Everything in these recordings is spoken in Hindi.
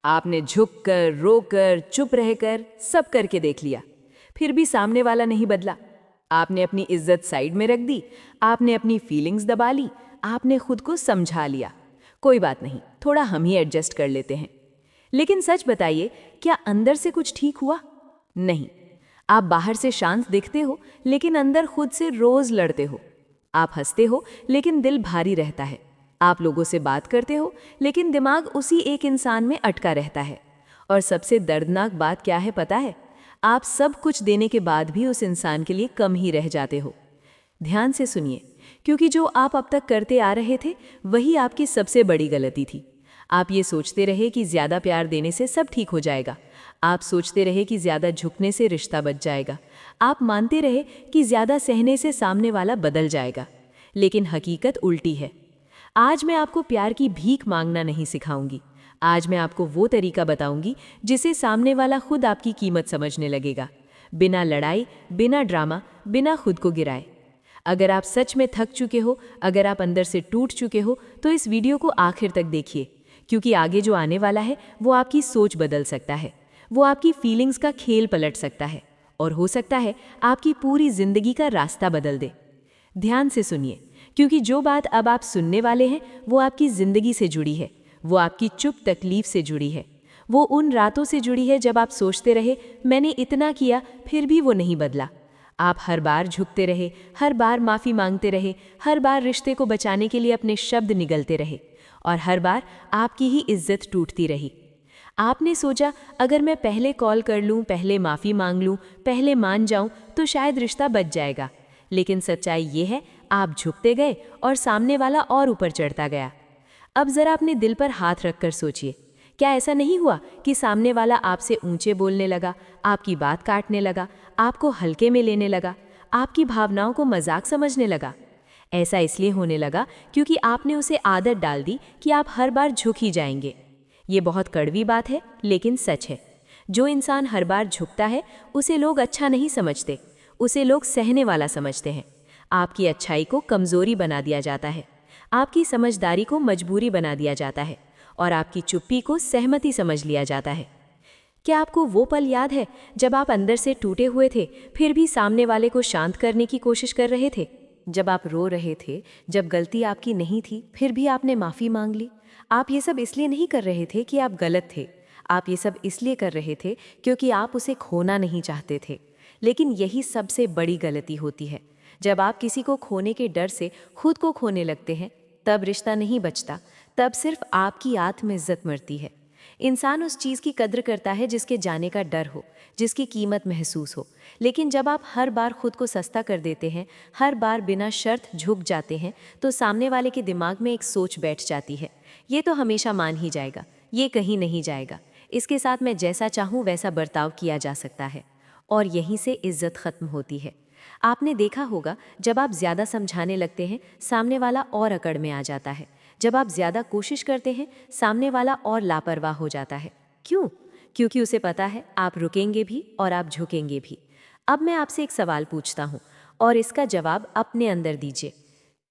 आपने झुककर, रोकर, चुप रहकर सब करके देख लिया, फिर भी सामने वाला नहीं बदला। आपने अपनी इज्जत साइड में रख दी, आपने अपनी फीलिंग्स दबा ली, आपने खुद को समझा लिया। कोई बात नहीं, थोड़ा हम ही एडजस्ट कर लेते हैं। लेकिन सच बताइए, क्या अंदर से कुछ ठीक हुआ? नहीं। आप बाहर से शांत दिखते हो, लेकिन अंदर खुद से रोज लड़ते हो। आप हंसते हो, लेकिन दिल भारी रहता है। आप लोगों से बात करते हो, लेकिन दिमाग उसी एक इंसान में अटका रहता है। और सबसे दर्दनाक बात क्या है पता है? आप सब कुछ देने के बाद भी उस इंसान के लिए कम ही रह जाते हो। ध्यान से सुनिए, क्योंकि जो आप अब तक करते आ रहे थे, वही आपकी सबसे बड़ी गलती थी। आप ये सोचते रहे कि ज़्यादा प्यार देने से सब ठीक हो जाएगा। आप सोचते रहे कि ज़्यादा झुकने से रिश्ता बच जाएगा। आप मानते रहे कि ज़्यादा सहने से सामने वाला बदल जाएगा। लेकिन हकीकत उल्टी है। आज मैं आपको प्यार की भीख मांगना नहीं सिखाऊंगी। आज मैं आपको वो तरीका बताऊंगी जिसे सामने वाला खुद आपकी कीमत समझने लगेगा। बिना लड़ाई, बिना ड्रामा, बिना खुद को गिराए। अगर आप सच में थक चुके हो, अगर आप अंदर से टूट चुके हो, तो इस वीडियो को आखिर तक देखिए, क्योंकि आगे जो आने वाला है वो आपकी सोच बदल सकता है। वो आपकी फीलिंग्स का खेल पलट सकता है, और हो सकता है आपकी पूरी जिंदगी का रास्ता बदल दे। ध्यान से सुनिए, क्योंकि जो बात अब आप सुनने वाले हैं वो आपकी जिंदगी से जुड़ी है। वो आपकी चुप तकलीफ से जुड़ी है। वो उन रातों से जुड़ी है जब आप सोचते रहे, मैंने इतना किया फिर भी वो नहीं बदला। आप हर बार झुकते रहे, हर बार माफ़ी मांगते रहे, हर बार रिश्ते को बचाने के लिए अपने शब्द निगलते रहे, और हर बार आपकी ही इज्जत टूटती रही। आपने सोचा, अगर मैं पहले कॉल कर लूँ, पहले माफ़ी मांग लूँ, पहले मान जाऊँ, तो शायद रिश्ता बच जाएगा। लेकिन सच्चाई ये है, आप झुकते गए और सामने वाला और ऊपर चढ़ता गया। अब ज़रा अपने दिल पर हाथ रखकर सोचिए, क्या ऐसा नहीं हुआ कि सामने वाला आपसे ऊंचे बोलने लगा, आपकी बात काटने लगा, आपको हल्के में लेने लगा, आपकी भावनाओं को मजाक समझने लगा? ऐसा इसलिए होने लगा क्योंकि आपने उसे आदत डाल दी कि आप हर बार झुक ही जाएंगे। ये बहुत कड़वी बात है, लेकिन सच है। जो इंसान हर बार झुकता है, उसे लोग अच्छा नहीं समझते, उसे लोग सहने वाला समझते हैं। आपकी अच्छाई को कमज़ोरी बना दिया जाता है, आपकी समझदारी को मजबूरी बना दिया जाता है, और आपकी चुप्पी को सहमति समझ लिया जाता है। क्या आपको वो पल याद है जब आप अंदर से टूटे हुए थे, फिर भी सामने वाले को शांत करने की कोशिश कर रहे थे? जब आप रो रहे थे, जब गलती आपकी नहीं थी, फिर भी आपने माफ़ी मांग ली? आप ये सब इसलिए नहीं कर रहे थे कि आप गलत थे। आप ये सब इसलिए कर रहे थे क्योंकि आप उसे खोना नहीं चाहते थे। लेकिन यही सबसे बड़ी गलती होती है। जब आप किसी को खोने के डर से खुद को खोने लगते हैं, तब रिश्ता नहीं बचता, तब सिर्फ आपकी आत्म इज्जत मरती है। इंसान उस चीज़ की कद्र करता है जिसके जाने का डर हो, जिसकी कीमत महसूस हो। लेकिन जब आप हर बार खुद को सस्ता कर देते हैं, हर बार बिना शर्त झुक जाते हैं, तो सामने वाले के दिमाग में एक सोच बैठ जाती है, ये तो हमेशा मान ही जाएगा, ये कहीं नहीं जाएगा, इसके साथ मैं जैसा चाहूँ वैसा बर्ताव किया जा सकता है। और यहीं से इज्जत खत्म होती है। आपने देखा होगा, जब आप ज़्यादा समझाने लगते हैं, सामने वाला और अकड़ में आ जाता है। जब आप ज़्यादा कोशिश करते हैं, सामने वाला और लापरवाह हो जाता है। क्यों? क्योंकि उसे पता है आप रुकेंगे भी और आप झुकेंगे भी। अब मैं आपसे एक सवाल पूछता हूँ, और इसका जवाब अपने अंदर दीजिए।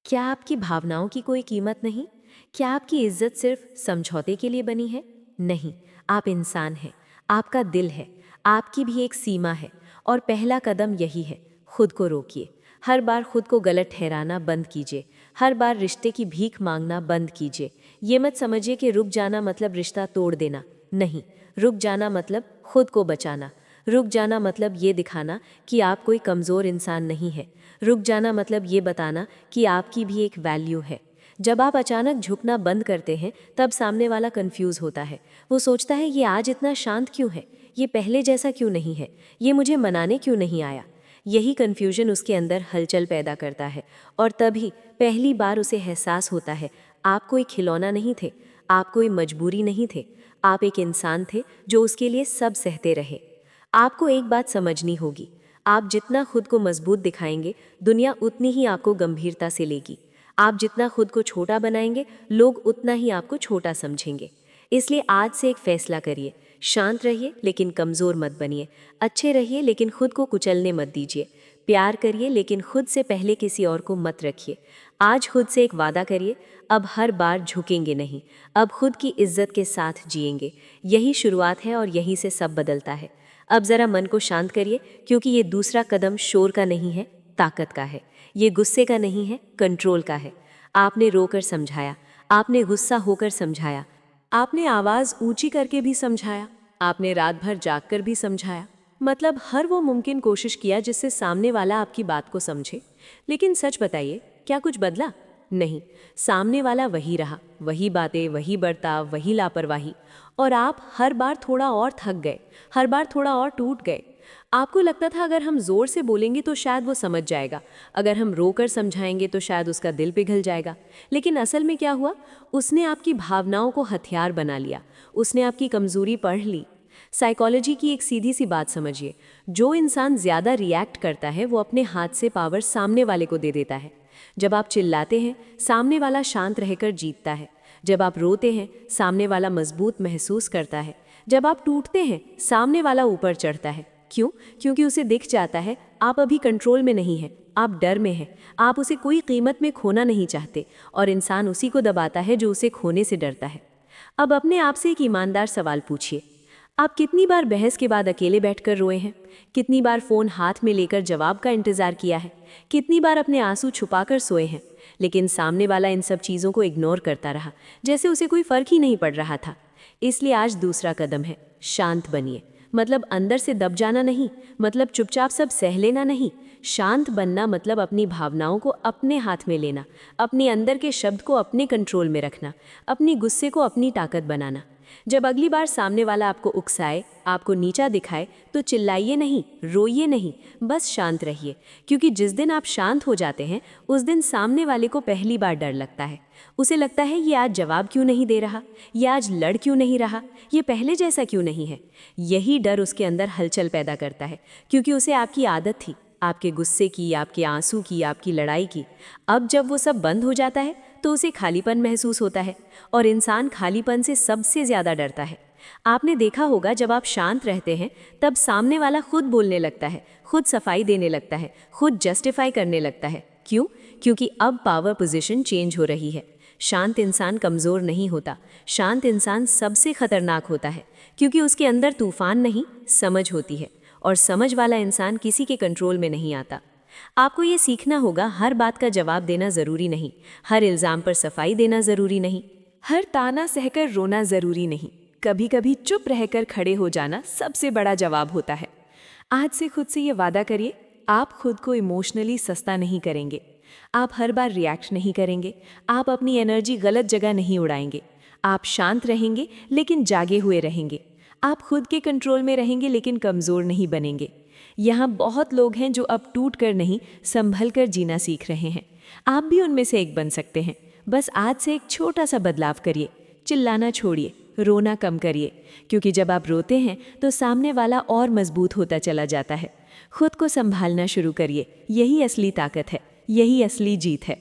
क्या आपकी भावनाओं की कोई कीमत नहीं? क्या आपकी इज्जत सिर्फ समझौते के लिए बनी है? नहीं, आप इंसान हैं, आपका दिल है, आपकी भी एक सीमा है। और पहला कदम यही है, खुद को रोकिए। हर बार खुद को गलत ठहराना बंद कीजिए। हर बार रिश्ते की भीख मांगना बंद कीजिए। ये मत समझिए कि रुक जाना मतलब रिश्ता तोड़ देना। नहीं, रुक जाना मतलब खुद को बचाना। रुक जाना मतलब ये दिखाना कि आप कोई कमज़ोर इंसान नहीं है। रुक जाना मतलब ये बताना कि आपकी भी एक वैल्यू है। जब आप अचानक झुकना बंद करते हैं, तब सामने वाला कंफ्यूज होता है। वो सोचता है, ये आज इतना शांत क्यों है, ये पहले जैसा क्यों नहीं है, ये मुझे मनाने क्यों नहीं आया। यही कन्फ्यूजन उसके अंदर हलचल पैदा करता है, और तभी पहली बार उसे एहसास होता है, आप कोई खिलौना नहीं थे, आप कोई मजबूरी नहीं थे, आप एक इंसान थे जो उसके लिए सब सहते रहे। आपको एक बात समझनी होगी, आप जितना खुद को मजबूत दिखाएंगे, दुनिया उतनी ही आपको गंभीरता से लेगी। आप जितना खुद को छोटा बनाएंगे, लोग उतना ही आपको छोटा समझेंगे। इसलिए आज से एक फैसला करिए, शांत रहिए लेकिन कमज़ोर मत बनिए, अच्छे रहिए लेकिन खुद को कुचलने मत दीजिए, प्यार करिए लेकिन खुद से पहले किसी और को मत रखिए। आज खुद से एक वादा करिए, अब हर बार झुकेंगे नहीं, अब खुद की इज्जत के साथ जिएंगे। यही शुरुआत है और यहीं से सब बदलता है। अब ज़रा मन को शांत करिए, क्योंकि ये दूसरा कदम शोर का नहीं है, ताकत का है। ये गुस्से का नहीं है, कंट्रोल का है। आपने रोकर समझाया, आपने गुस्सा होकर समझाया, आपने आवाज़ ऊंची करके भी समझाया, आपने रात भर जागकर भी समझाया। मतलब हर वो मुमकिन कोशिश किया जिससे सामने वाला आपकी बात को समझे। लेकिन सच बताइए, क्या कुछ बदला? नहीं। सामने वाला वही रहा, वही बातें, वही बर्ताव, वही लापरवाही। और आप हर बार थोड़ा और थक गए, हर बार थोड़ा और टूट गए। आपको लगता था अगर हम जोर से बोलेंगे तो शायद वो समझ जाएगा, अगर हम रोकर समझाएंगे तो शायद उसका दिल पिघल जाएगा। लेकिन असल में क्या हुआ? उसने आपकी भावनाओं को हथियार बना लिया, उसने आपकी कमजोरी पढ़ ली। साइकोलॉजी की एक सीधी सी बात समझिए, जो इंसान ज़्यादा रिएक्ट करता है वो अपने हाथ से पावर सामने वाले को दे देता है। जब आप चिल्लाते हैं, सामने वाला शांत रहकर जीतता है। जब आप रोते हैं, सामने वाला मजबूत महसूस करता है। जब आप टूटते हैं, सामने वाला ऊपर चढ़ता है। क्यों? क्योंकि उसे दिख जाता है आप अभी कंट्रोल में नहीं हैं, आप डर में हैं, आप उसे कोई कीमत में खोना नहीं चाहते, और इंसान उसी को दबाता है जो उसे खोने से डरता है। अब अपने आप से एक ईमानदार सवाल पूछिए, आप कितनी बार बहस के बाद अकेले बैठकर रोए हैं? कितनी बार फ़ोन हाथ में लेकर जवाब का इंतज़ार किया है? कितनी बार अपने आंसू छुपाकर सोए हैं? लेकिन सामने वाला इन सब चीज़ों को इग्नोर करता रहा, जैसे उसे कोई फ़र्क ही नहीं पड़ रहा था। इसलिए आज दूसरा कदम है, शांत बनिए। मतलब अंदर से दब जाना नहीं, मतलब चुपचाप सब सह लेना नहीं। शांत बनना मतलब अपनी भावनाओं को अपने हाथ में लेना, अपने अंदर के शब्द को अपने कंट्रोल में रखना, अपनी गुस्से को अपनी ताकत बनाना। जब अगली बार सामने वाला आपको उकसाए, आपको नीचा दिखाए, तो चिल्लाइए नहीं, रोइए नहीं, बस शांत रहिए। क्योंकि जिस दिन आप शांत हो जाते हैं, उस दिन सामने वाले को पहली बार डर लगता है। उसे लगता है ये आज जवाब क्यों नहीं दे रहा, ये आज लड़ क्यों नहीं रहा, ये पहले जैसा क्यों नहीं है। यही डर उसके अंदर हलचल पैदा करता है, क्योंकि उसे आपकी आदत थी, आपके गुस्से की, आपके आंसू की, आपकी लड़ाई की। अब जब वो सब बंद हो जाता है तो उसे खालीपन महसूस होता है, और इंसान खालीपन से सबसे ज़्यादा डरता है। आपने देखा होगा जब आप शांत रहते हैं तब सामने वाला खुद बोलने लगता है, खुद सफाई देने लगता है, खुद जस्टिफाई करने लगता है। क्यों? क्योंकि अब पावर पोजीशन चेंज हो रही है। शांत इंसान कमज़ोर नहीं होता, शांत इंसान सबसे खतरनाक होता है, क्योंकि उसके अंदर तूफान नहीं, समझ होती है। और समझ वाला इंसान किसी के कंट्रोल में नहीं आता। आपको ये सीखना होगा, हर बात का जवाब देना ज़रूरी नहीं, हर इल्ज़ाम पर सफाई देना ज़रूरी नहीं, हर ताना सहकर रोना ज़रूरी नहीं। कभी कभी चुप रहकर खड़े हो जाना सबसे बड़ा जवाब होता है। आज से खुद से ये वादा करिए, आप खुद को इमोशनली सस्ता नहीं करेंगे, आप हर बार रिएक्ट नहीं करेंगे, आप अपनी एनर्जी गलत जगह नहीं उड़ाएंगे। आप शांत रहेंगे लेकिन जागे हुए रहेंगे। आप खुद के कंट्रोल में रहेंगे लेकिन कमज़ोर नहीं बनेंगे। यहाँ बहुत लोग हैं जो अब टूट कर नहीं, संभल कर जीना सीख रहे हैं। आप भी उनमें से एक बन सकते हैं। बस आज से एक छोटा सा बदलाव करिए, चिल्लाना छोड़िए, रोना कम करिए, क्योंकि जब आप रोते हैं तो सामने वाला और मजबूत होता चला जाता है। खुद को संभालना शुरू करिए, यही असली ताकत है, यही असली जीत है।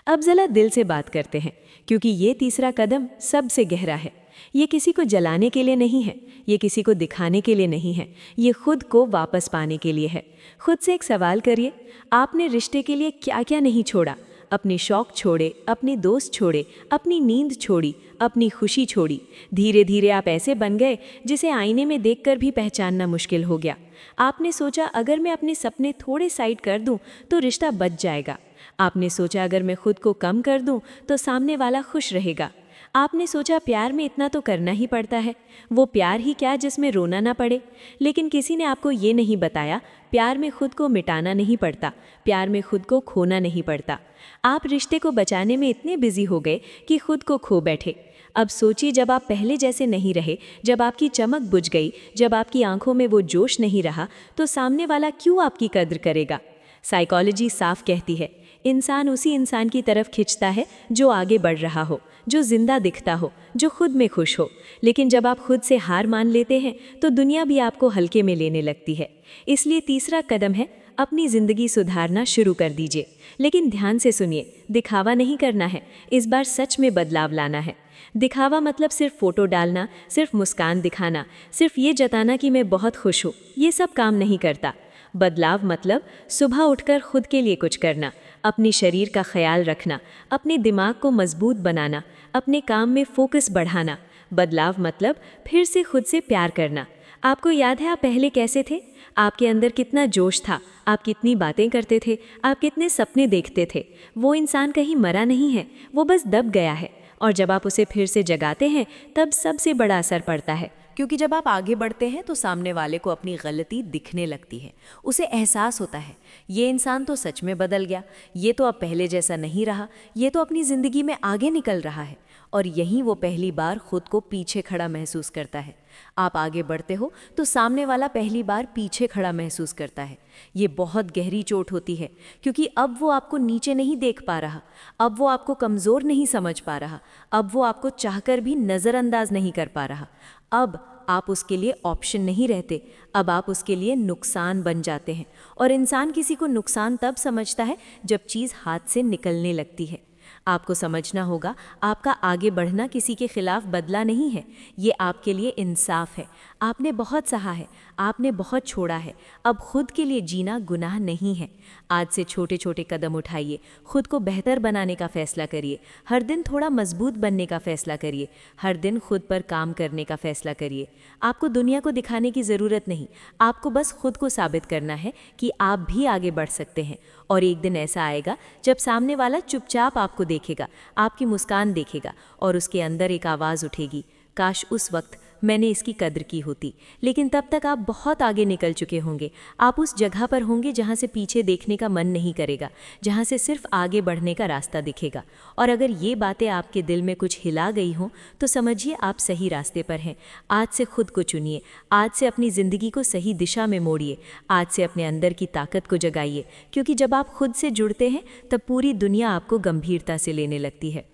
अब ज़रा दिल से बात करते हैं, क्योंकि ये तीसरा कदम सबसे गहरा है। ये किसी को जलाने के लिए नहीं है, ये किसी को दिखाने के लिए नहीं है, ये खुद को वापस पाने के लिए है। खुद से एक सवाल करिए, आपने रिश्ते के लिए क्या क्या नहीं छोड़ा? अपने शौक छोड़े, अपने दोस्त छोड़े, अपनी नींद छोड़ी, अपनी खुशी छोड़ी। धीरे धीरे आप ऐसे बन गए जिसे आईने में देखकर भी पहचानना मुश्किल हो गया। आपने सोचा अगर मैं अपने सपने थोड़े साइड कर दूं तो रिश्ता बच जाएगा। आपने सोचा अगर मैं खुद को कम कर दूं तो सामने वाला खुश रहेगा। आपने सोचा प्यार में इतना तो करना ही पड़ता है, वो प्यार ही क्या जिसमें रोना ना पड़े। लेकिन किसी ने आपको ये नहीं बताया, प्यार में खुद को मिटाना नहीं पड़ता, प्यार में खुद को खोना नहीं पड़ता। आप रिश्ते को बचाने में इतने बिजी हो गए कि खुद को खो बैठे। अब सोचिए, जब आप पहले जैसे नहीं रहे, जब आपकी चमक बुझ गई, जब आपकी आंखों में वो जोश नहीं रहा, तो सामने वाला क्यों आपकी कद्र करेगा? साइकोलॉजी साफ कहती है, इंसान उसी इंसान की तरफ खिंचता है जो आगे बढ़ रहा हो, जो जिंदा दिखता हो, जो खुद में खुश हो। लेकिन जब आप खुद से हार मान लेते हैं तो दुनिया भी आपको हल्के में लेने लगती है। इसलिए तीसरा कदम है, अपनी ज़िंदगी सुधारना शुरू कर दीजिए। लेकिन ध्यान से सुनिए, दिखावा नहीं करना है, इस बार सच में बदलाव लाना है। दिखावा मतलब सिर्फ फोटो डालना, सिर्फ मुस्कान दिखाना, सिर्फ ये जताना कि मैं बहुत खुश हूँ, ये सब काम नहीं करता। बदलाव मतलब सुबह उठकर खुद के लिए कुछ करना, अपनी शरीर का ख्याल रखना, अपने दिमाग को मजबूत बनाना, अपने काम में फोकस बढ़ाना। बदलाव मतलब फिर से खुद से प्यार करना। आपको याद है आप पहले कैसे थे? आपके अंदर कितना जोश था, आप कितनी बातें करते थे, आप कितने सपने देखते थे। वो इंसान कहीं मरा नहीं है, वो बस दब गया है। और जब आप उसे फिर से जगाते हैं तब सबसे बड़ा असर पड़ता है। क्योंकि जब आप आगे बढ़ते हैं तो सामने वाले को अपनी गलती दिखने लगती है। उसे एहसास होता है ये इंसान तो सच में बदल गया, ये तो अब पहले जैसा नहीं रहा, ये तो अपनी ज़िंदगी में आगे निकल रहा है। और यहीं वो पहली बार खुद को पीछे खड़ा महसूस करता है। आप आगे बढ़ते हो तो सामने वाला पहली बार पीछे खड़ा महसूस करता है। ये बहुत गहरी चोट होती है, क्योंकि अब वो आपको नीचे नहीं देख पा रहा, अब वो आपको कमज़ोर नहीं समझ पा रहा, अब वो आपको चाहकर भी नज़रअंदाज नहीं कर पा रहा। अब आप उसके लिए ऑप्शन नहीं रहते, अब आप उसके लिए नुकसान बन जाते हैं। और इंसान किसी को नुकसान तब समझता है जब चीज़ हाथ से निकलने लगती है। आपको समझना होगा, आपका आगे बढ़ना किसी के खिलाफ बदला नहीं है, ये आपके लिए इंसाफ है। आपने बहुत सहा है, आपने बहुत छोड़ा है, अब खुद के लिए जीना गुनाह नहीं है। आज से छोटे छोटे कदम उठाइए, खुद को बेहतर बनाने का फैसला करिए, हर दिन थोड़ा मजबूत बनने का फैसला करिए, हर दिन खुद पर काम करने का फैसला करिए। आपको दुनिया को दिखाने की ज़रूरत नहीं, आपको बस खुद को साबित करना है कि आप भी आगे बढ़ सकते हैं। और एक दिन ऐसा आएगा जब सामने वाला चुपचाप आपको देखेगा, आपकी मुस्कान देखेगा और उसके अंदर एक आवाज़ उठेगी, काश उस वक्त मैंने इसकी कद्र की होती। लेकिन तब तक आप बहुत आगे निकल चुके होंगे। आप उस जगह पर होंगे जहाँ से पीछे देखने का मन नहीं करेगा, जहाँ से सिर्फ आगे बढ़ने का रास्ता दिखेगा। और अगर ये बातें आपके दिल में कुछ हिला गई हों तो समझिए आप सही रास्ते पर हैं। आज से खुद को चुनिए, आज से अपनी ज़िंदगी को सही दिशा में मोड़िए, आज से अपने अंदर की ताकत को जगाइए। क्योंकि जब आप खुद से जुड़ते हैं तब पूरी दुनिया आपको गंभीरता से लेने लगती है।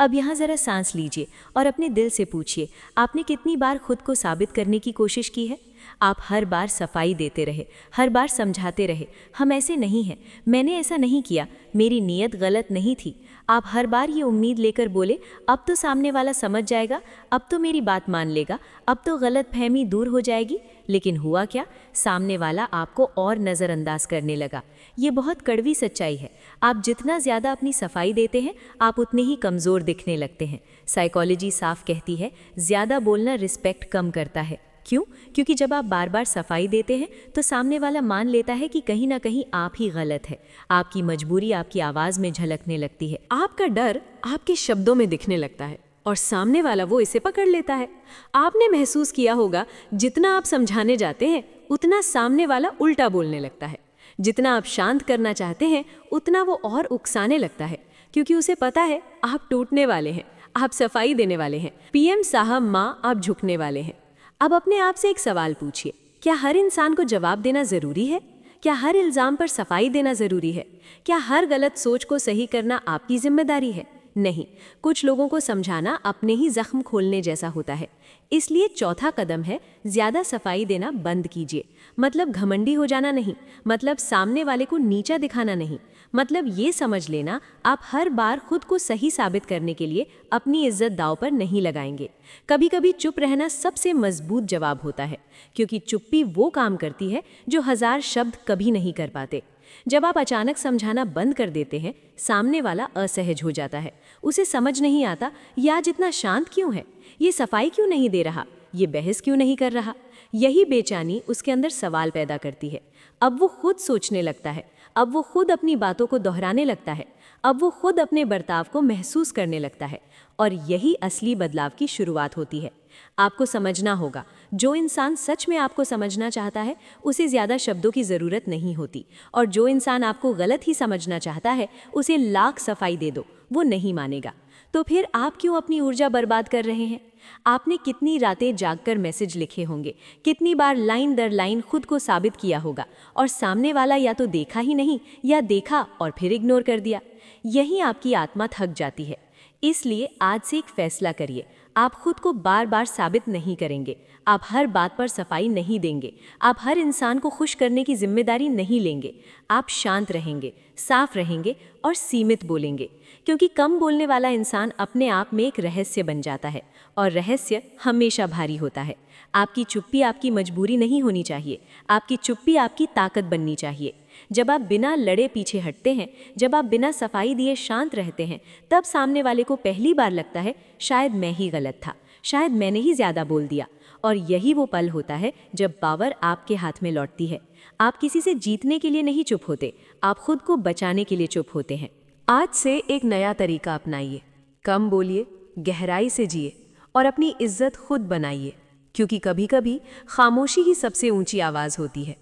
अब यहाँ ज़रा सांस लीजिए और अपने दिल से पूछिए, आपने कितनी बार खुद को साबित करने की कोशिश की है? आप हर बार सफाई देते रहे, हर बार समझाते रहे, हम ऐसे नहीं हैं, मैंने ऐसा नहीं किया, मेरी नीयत गलत नहीं थी। आप हर बार ये उम्मीद लेकर बोले, अब तो सामने वाला समझ जाएगा, अब तो मेरी बात मान लेगा, अब तो गलतफहमी दूर हो जाएगी। लेकिन हुआ क्या? सामने वाला आपको और नज़रअंदाज करने लगा। ये बहुत कड़वी सच्चाई है। आप जितना ज़्यादा अपनी सफाई देते हैं, आप उतने ही कमज़ोर दिखने लगते हैं। साइकोलॉजी साफ कहती है, ज़्यादा बोलना रिस्पेक्ट कम करता है। क्यों? क्योंकि जब आप बार बार सफाई देते हैं तो सामने वाला मान लेता है कि कहीं ना कहीं आप ही गलत है। आपकी मजबूरी आपकी आवाज़ में झलकने लगती है, आपका डर आपके शब्दों में दिखने लगता है और सामने वाला वो इसे पकड़ लेता है। आपने महसूस किया होगा, जितना आप समझाने जाते हैं उतना सामने वाला उल्टा बोलने लगता है। जितना आप शांत करना चाहते हैं उतना वो और उकसाने लगता है, क्योंकि उसे पता है आप टूटने वाले हैं, आप सफाई देने वाले हैं। पीएम साहब माँ, आप झुकने वाले हैं। अब अपने आप से एक सवाल पूछिए, क्या हर इंसान को जवाब देना ज़रूरी है? क्या हर इल्ज़ाम पर सफाई देना ज़रूरी है? क्या हर गलत सोच को सही करना आपकी जिम्मेदारी है? नहीं, कुछ लोगों को समझाना अपने ही जख्म खोलने जैसा होता है। इसलिए चौथा कदम है, ज़्यादा सफाई देना बंद कीजिए। मतलब घमंडी हो जाना नहीं, मतलब सामने वाले को नीचा दिखाना नहीं, मतलब ये समझ लेना आप हर बार खुद को सही साबित करने के लिए अपनी इज्जत दांव पर नहीं लगाएंगे। कभी कभी चुप रहना सबसे मजबूत जवाब होता है, क्योंकि चुप्पी वो काम करती है जो 1000 शब्द कभी नहीं कर पाते। जब आप अचानक समझाना बंद कर देते हैं, सामने वाला असहज हो जाता है, उसे समझ नहीं आता या जितना शांत क्यों है, ये सफाई क्यों नहीं दे रहा, ये बहस क्यों नहीं कर रहा। यही बेचैनी उसके अंदर सवाल पैदा करती है। अब वो खुद सोचने लगता है, अब वो खुद अपनी बातों को दोहराने लगता है, अब वो खुद अपने बर्ताव को महसूस करने लगता है। और यही असली बदलाव की शुरुआत होती है। आपको समझना होगा, जो इंसान सच में आपको समझना चाहता है उसे ज़्यादा शब्दों की ज़रूरत नहीं होती, और जो इंसान आपको गलत ही समझना चाहता है उसे लाख सफाई दे दो, वो नहीं मानेगा। तो फिर आप क्यों अपनी ऊर्जा बर्बाद कर रहे हैं? आपने कितनी रातें जागकर मैसेज लिखे होंगे, कितनी बार लाइन दर लाइन खुद को साबित किया होगा, और सामने वाला या तो देखा ही नहीं या देखा और फिर इग्नोर कर दिया। यही आपकी आत्मा थक जाती है। इसलिए आज से एक फैसला करिए, आप खुद को बार बार साबित नहीं करेंगे, आप हर बात पर सफाई नहीं देंगे, आप हर इंसान को खुश करने की जिम्मेदारी नहीं लेंगे। आप शांत रहेंगे, साफ रहेंगे और सीमित बोलेंगे, क्योंकि कम बोलने वाला इंसान अपने आप में एक रहस्य बन जाता है और रहस्य हमेशा भारी होता है। आपकी चुप्पी आपकी मजबूरी नहीं होनी चाहिए, आपकी चुप्पी आपकी ताकत बननी चाहिए। जब आप बिना लड़े पीछे हटते हैं, जब आप बिना सफाई दिए शांत रहते हैं, तब सामने वाले को पहली बार लगता है शायद मैं ही गलत था, शायद मैंने ही ज़्यादा बोल दिया। और यही वो पल होता है जब पावर आपके हाथ में लौटती है। आप किसी से जीतने के लिए नहीं चुप होते, आप खुद को बचाने के लिए चुप होते हैं। आज से एक नया तरीका अपनाइए। कम बोलिए, गहराई से जिए और अपनी इज्जत खुद बनाइए, क्योंकि कभी कभी खामोशी ही सबसे ऊंची आवाज़ होती है।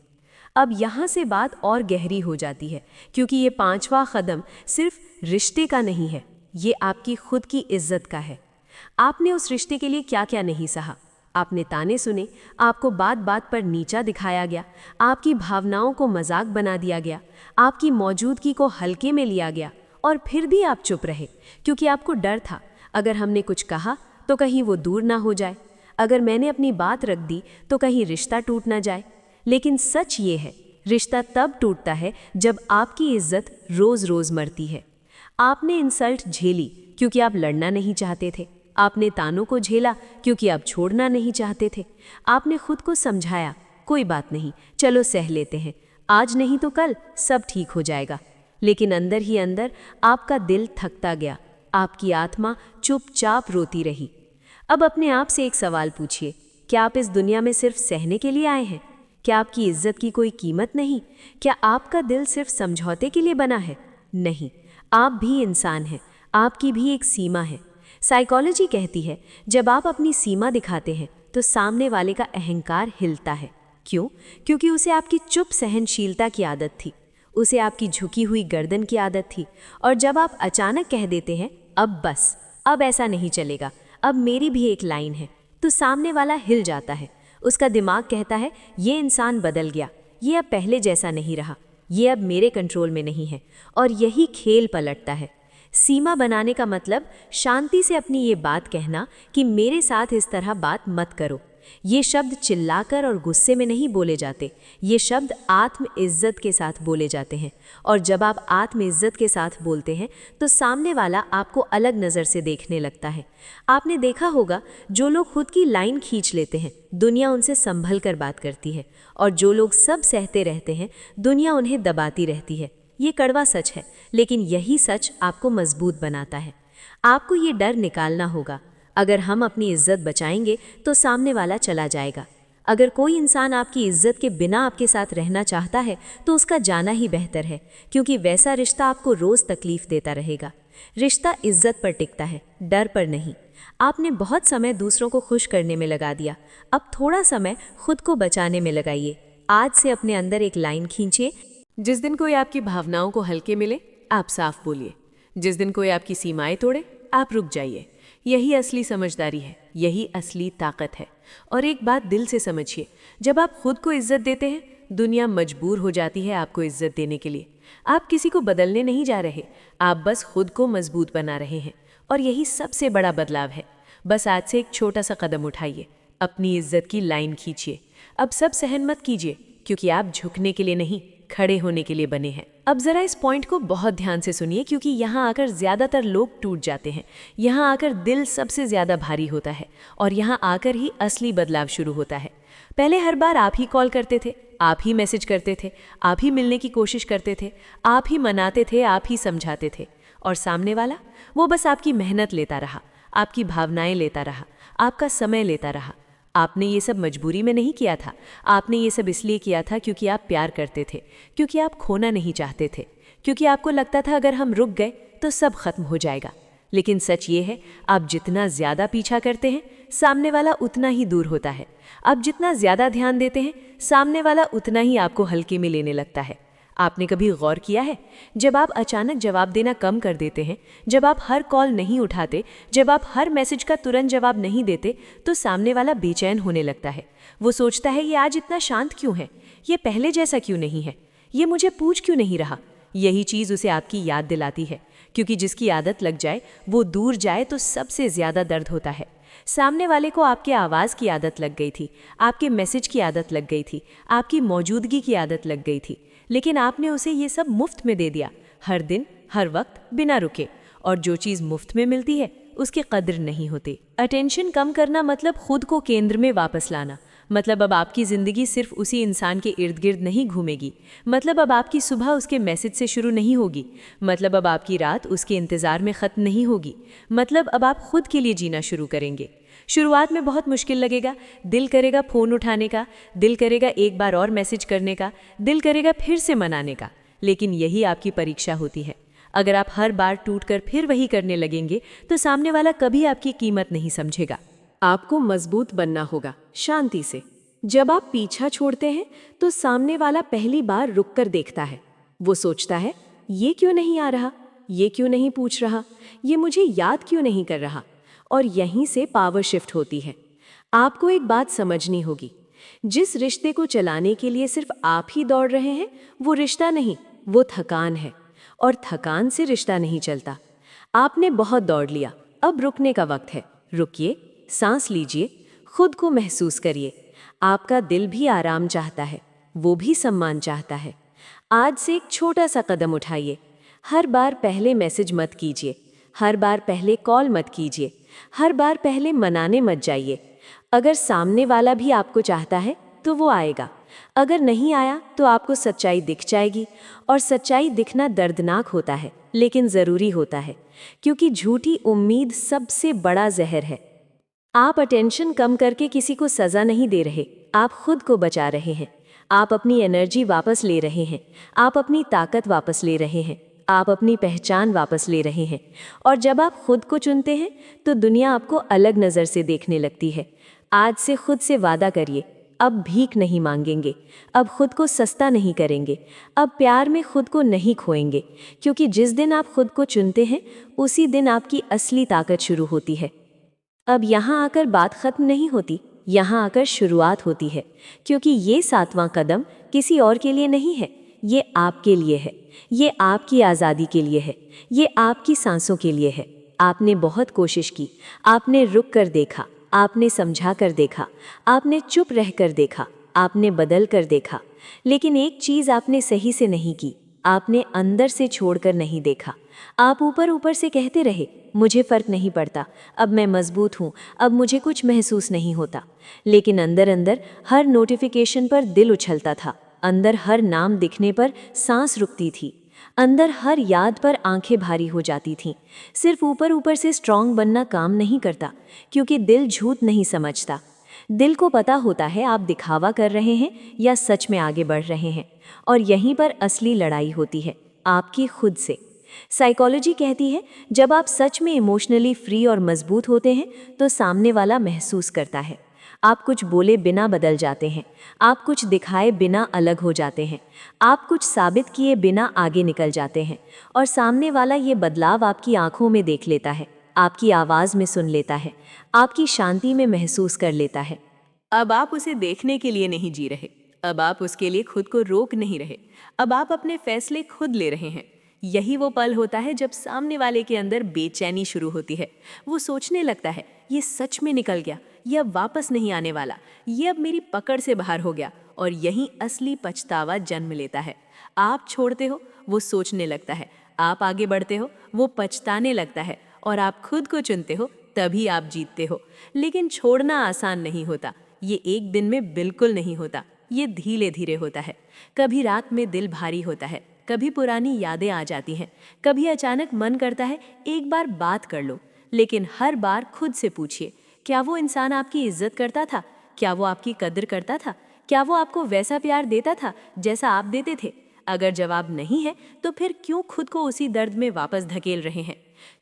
अब यहाँ से बात और गहरी हो जाती है, क्योंकि ये 5वां कदम सिर्फ रिश्ते का नहीं है, ये आपकी खुद की इज्जत का है। आपने उस रिश्ते के लिए क्या क्या नहीं सहा, आपने ताने सुने, आपको बात बात पर नीचा दिखाया गया, आपकी भावनाओं को मजाक बना दिया गया, आपकी मौजूदगी को हल्के में लिया गया, और फिर भी आप चुप रहे, क्योंकि आपको डर था अगर हमने कुछ कहा तो कहीं वो दूर ना हो जाए, अगर मैंने अपनी बात रख दी तो कहीं रिश्ता टूट ना जाए। लेकिन सच ये है, रिश्ता तब टूटता है जब आपकी इज्जत रोज़ रोज़ मरती है। आपने इंसल्ट झेली क्योंकि आप लड़ना नहीं चाहते थे, आपने तानों को झेला क्योंकि आप छोड़ना नहीं चाहते थे, आपने खुद को समझाया कोई बात नहीं, चलो सह लेते हैं, आज नहीं तो कल सब ठीक हो जाएगा। लेकिन अंदर ही अंदर आपका दिल थकता गया, आपकी आत्मा चुपचाप रोती रही। अब अपने आप से एक सवाल पूछिए, क्या आप इस दुनिया में सिर्फ सहने के लिए आए हैं? क्या आपकी इज्जत की कोई कीमत नहीं? क्या आपका दिल सिर्फ समझौते के लिए बना है? नहीं, आप भी इंसान हैं, आपकी भी एक सीमा है। साइकोलॉजी कहती है जब आप अपनी सीमा दिखाते हैं तो सामने वाले का अहंकार हिलता है। क्यों? क्योंकि उसे आपकी चुप सहनशीलता की आदत थी, उसे आपकी झुकी हुई गर्दन की आदत थी। और जब आप अचानक कह देते हैं अब बस, अब ऐसा नहीं चलेगा, अब मेरी भी एक लाइन है, तो सामने वाला हिल जाता है। उसका दिमाग कहता है ये इंसान बदल गया, ये अब पहले जैसा नहीं रहा, ये अब मेरे कंट्रोल में नहीं है। और यही खेल पलटता है। सीमा बनाने का मतलब शांति से अपनी ये बात कहना कि मेरे साथ इस तरह बात मत करो। ये शब्द चिल्लाकर और गुस्से में नहीं बोले जाते, ये शब्द आत्म इज्जत के साथ बोले जाते हैं। और जब आप आत्म इज्जत के साथ बोलते हैं तो सामने वाला आपको अलग नज़र से देखने लगता है। आपने देखा होगा जो लोग खुद की लाइन खींच लेते हैं, दुनिया उनसे संभल कर बात करती है, और जो लोग सब सहते रहते हैं, दुनिया उन्हें दबाती रहती है। ये कड़वा सच है, लेकिन यही सच आपको मजबूत बनाता है। आपको ये डर निकालना होगा, अगर हम अपनी इज्जत बचाएंगे तो सामने वाला चला जाएगा। अगर कोई इंसान आपकी इज्जत के बिना आपके साथ रहना चाहता है तो उसका जाना ही बेहतर है, क्योंकि वैसा रिश्ता आपको रोज़ तकलीफ देता रहेगा। रिश्ता इज्जत पर टिकता है, डर पर नहीं। आपने बहुत समय दूसरों को खुश करने में लगा दिया, अब थोड़ा समय खुद को बचाने में लगाइए। आज से अपने अंदर एक लाइन खींचिए। जिस दिन कोई आपकी भावनाओं को हल्के मिले, आप साफ बोलिए। जिस दिन कोई आपकी सीमाएं तोड़े, आप रुक जाइए। यही असली समझदारी है, यही असली ताकत है। और एक बात दिल से समझिए, जब आप खुद को इज्जत देते हैं, दुनिया मजबूर हो जाती है आपको इज्जत देने के लिए। आप किसी को बदलने नहीं जा रहे, आप बस खुद को मजबूत बना रहे हैं। और यही सबसे बड़ा बदलाव है। बस आज से एक छोटा सा कदम उठाइए, अपनी इज्जत की लाइन खींचिए। अब सब सहन मत कीजिए, क्योंकि आप झुकने के लिए नहीं, खड़े होने के लिए बने हैं। अब जरा इस पॉइंट को बहुत ध्यान से सुनिए, क्योंकि यहाँ आकर ज़्यादातर लोग टूट जाते हैं। यहाँ आकर दिल सबसे ज़्यादा भारी होता है, और यहाँ आकर ही असली बदलाव शुरू होता है। पहले हर बार आप ही कॉल करते थे, आप ही मैसेज करते थे, आप ही मिलने की कोशिश करते थे, आप ही मनाते थे, आप ही समझाते थे। और सामने वाला, वो बस आपकी मेहनत लेता रहा, आपकी भावनाएं लेता रहा, आपका समय लेता रहा। आपने ये सब मजबूरी में नहीं किया था, आपने ये सब इसलिए किया था क्योंकि आप प्यार करते थे, क्योंकि आप खोना नहीं चाहते थे, क्योंकि आपको लगता था अगर हम रुक गए तो सब खत्म हो जाएगा। लेकिन सच ये है, आप जितना ज़्यादा पीछा करते हैं, सामने वाला उतना ही दूर होता है। आप जितना ज़्यादा ध्यान देते हैं, सामने वाला उतना ही आपको हल्के में लेने लगता है। आपने कभी गौर किया है, जब आप अचानक जवाब देना कम कर देते हैं, जब आप हर कॉल नहीं उठाते, जब आप हर मैसेज का तुरंत जवाब नहीं देते, तो सामने वाला बेचैन होने लगता है। वो सोचता है ये आज इतना शांत क्यों है, ये पहले जैसा क्यों नहीं है, ये मुझे पूछ क्यों नहीं रहा। यही चीज़ उसे आपकी याद दिलाती है, क्योंकि जिसकी आदत लग जाए वो दूर जाए तो सबसे ज़्यादा दर्द होता है। सामने वाले को आपके आवाज़ की आदत लग गई थी, आपके मैसेज की आदत लग गई थी, आपकी मौजूदगी की आदत लग गई थी, लेकिन आपने उसे ये सब मुफ्त में दे दिया, हर दिन, हर वक्त, बिना रुके। और जो चीज़ मुफ्त में मिलती है उसकी कद्र नहीं होती। अटेंशन कम करना मतलब खुद को केंद्र में वापस लाना। मतलब अब आपकी ज़िंदगी सिर्फ उसी इंसान के इर्द गिर्द नहीं घूमेगी। मतलब अब आपकी सुबह उसके मैसेज से शुरू नहीं होगी। मतलब अब आपकी रात उसके इंतज़ार में ख़त्म नहीं होगी। मतलब अब आप खुद के लिए जीना शुरू करेंगे। शुरुआत में बहुत मुश्किल लगेगा, दिल करेगा फ़ोन उठाने का, दिल करेगा एक बार और मैसेज करने का, दिल करेगा फिर से मनाने का, लेकिन यही आपकी परीक्षा होती है। अगर आप हर बार टूटकर फिर वही करने लगेंगे तो सामने वाला कभी आपकी कीमत नहीं समझेगा। आपको मजबूत बनना होगा, शांति से। जब आप पीछा छोड़ते हैं तो सामने वाला पहली बार रुक कर देखता है। वो सोचता है, ये क्यों नहीं आ रहा, ये क्यों नहीं पूछ रहा, ये मुझे याद क्यों नहीं कर रहा। और यहीं से पावर शिफ्ट होती है। आपको एक बात समझनी होगी, जिस रिश्ते को चलाने के लिए सिर्फ आप ही दौड़ रहे हैं, वो रिश्ता नहीं, वो थकान है। और थकान से रिश्ता नहीं चलता। आपने बहुत दौड़ लिया, अब रुकने का वक्त है। रुकिए, सांस लीजिए, खुद को महसूस करिए। आपका दिल भी आराम चाहता है, वो भी सम्मान चाहता है। आज से एक छोटा सा कदम उठाइए। हर बार पहले मैसेज मत कीजिए, हर बार पहले कॉल मत कीजिए, हर बार पहले मनाने मत जाइए। अगर सामने वाला भी आपको चाहता है तो वो आएगा। अगर नहीं आया तो आपको सच्चाई दिख जाएगी। और सच्चाई दिखना दर्दनाक होता है, लेकिन ज़रूरी होता है, क्योंकि झूठी उम्मीद सबसे बड़ा जहर है। आप अटेंशन कम करके किसी को सज़ा नहीं दे रहे, आप खुद को बचा रहे हैं। आप अपनी एनर्जी वापस ले रहे हैं, आप अपनी ताकत वापस ले रहे हैं, आप अपनी पहचान वापस ले रहे हैं। और जब आप खुद को चुनते हैं तो दुनिया आपको अलग नज़र से देखने लगती है। आज से खुद से वादा करिए, अब भीख नहीं मांगेंगे, अब खुद को सस्ता नहीं करेंगे, अब प्यार में खुद को नहीं खोएंगे। क्योंकि जिस दिन आप खुद को चुनते हैं उसी दिन आपकी असली ताकत शुरू होती है। अब यहाँ आकर बात खत्म नहीं होती, यहाँ आकर शुरुआत होती है। क्योंकि ये 7वां कदम किसी और के लिए नहीं है, ये आपके लिए है, ये आपकी आज़ादी के लिए है, ये आपकी सांसों के लिए है। आपने बहुत कोशिश की, आपने रुक कर देखा, आपने समझा कर देखा, आपने चुप रह कर देखा, आपने बदल कर देखा। लेकिन एक चीज़ आपने सही से नहीं की, आपने अंदर से छोड़कर नहीं देखा। आप ऊपर ऊपर से कहते रहे, मुझे फ़र्क नहीं पड़ता, अब मैं मजबूत हूँ, अब मुझे कुछ महसूस नहीं होता। लेकिन अंदर अंदर हर नोटिफिकेशन पर दिल उछलता था, अंदर हर नाम दिखने पर सांस रुकती थी, अंदर हर याद पर आंखें भारी हो जाती थीं। सिर्फ ऊपर ऊपर से स्ट्रांग बनना काम नहीं करता, क्योंकि दिल झूठ नहीं समझता। दिल को पता होता है आप दिखावा कर रहे हैं या सच में आगे बढ़ रहे हैं। और यहीं पर असली लड़ाई होती है, आपकी खुद से। साइकोलॉजी कहती है, जब आप सच में इमोशनली फ्री और मजबूत होते हैं तो सामने वाला महसूस करता है। आप कुछ बोले बिना बदल जाते हैं, आप कुछ दिखाए बिना अलग हो जाते हैं, आप कुछ साबित किए बिना आगे निकल जाते हैं। और सामने वाला ये बदलाव आपकी आंखों में देख लेता है, आपकी आवाज़ में सुन लेता है, आपकी शांति में महसूस कर लेता है। अब आप उसे देखने के लिए नहीं जी रहे, अब आप उसके लिए खुद को रोक नहीं रहे, अब आप अपने फैसले खुद ले रहे हैं। यही वो पल होता है जब सामने वाले के अंदर बेचैनी शुरू होती है। वो सोचने लगता है, ये सच में निकल गया, ये अब वापस नहीं आने वाला, ये अब मेरी पकड़ से बाहर हो गया। और यही असली पछतावा जन्म लेता है। आप छोड़ते हो, वो सोचने लगता है, आप आगे बढ़ते हो, वो पछताने लगता है, और आप खुद को चुनते हो, तभी आप जीतते हो। लेकिन छोड़ना आसान नहीं होता, ये एक दिन में बिल्कुल नहीं होता, ये धीरे धीरे होता है। कभी रात में दिल भारी होता है, कभी पुरानी यादें आ जाती हैं, कभी अचानक मन करता है एक बार बात कर लो। लेकिन हर बार खुद से पूछिए, क्या वो इंसान आपकी इज्जत करता था? क्या वो आपकी कद्र करता था? क्या वो आपको वैसा प्यार देता था जैसा आप देते थे? अगर जवाब नहीं है तो फिर क्यों खुद को उसी दर्द में वापस धकेल रहे हैं?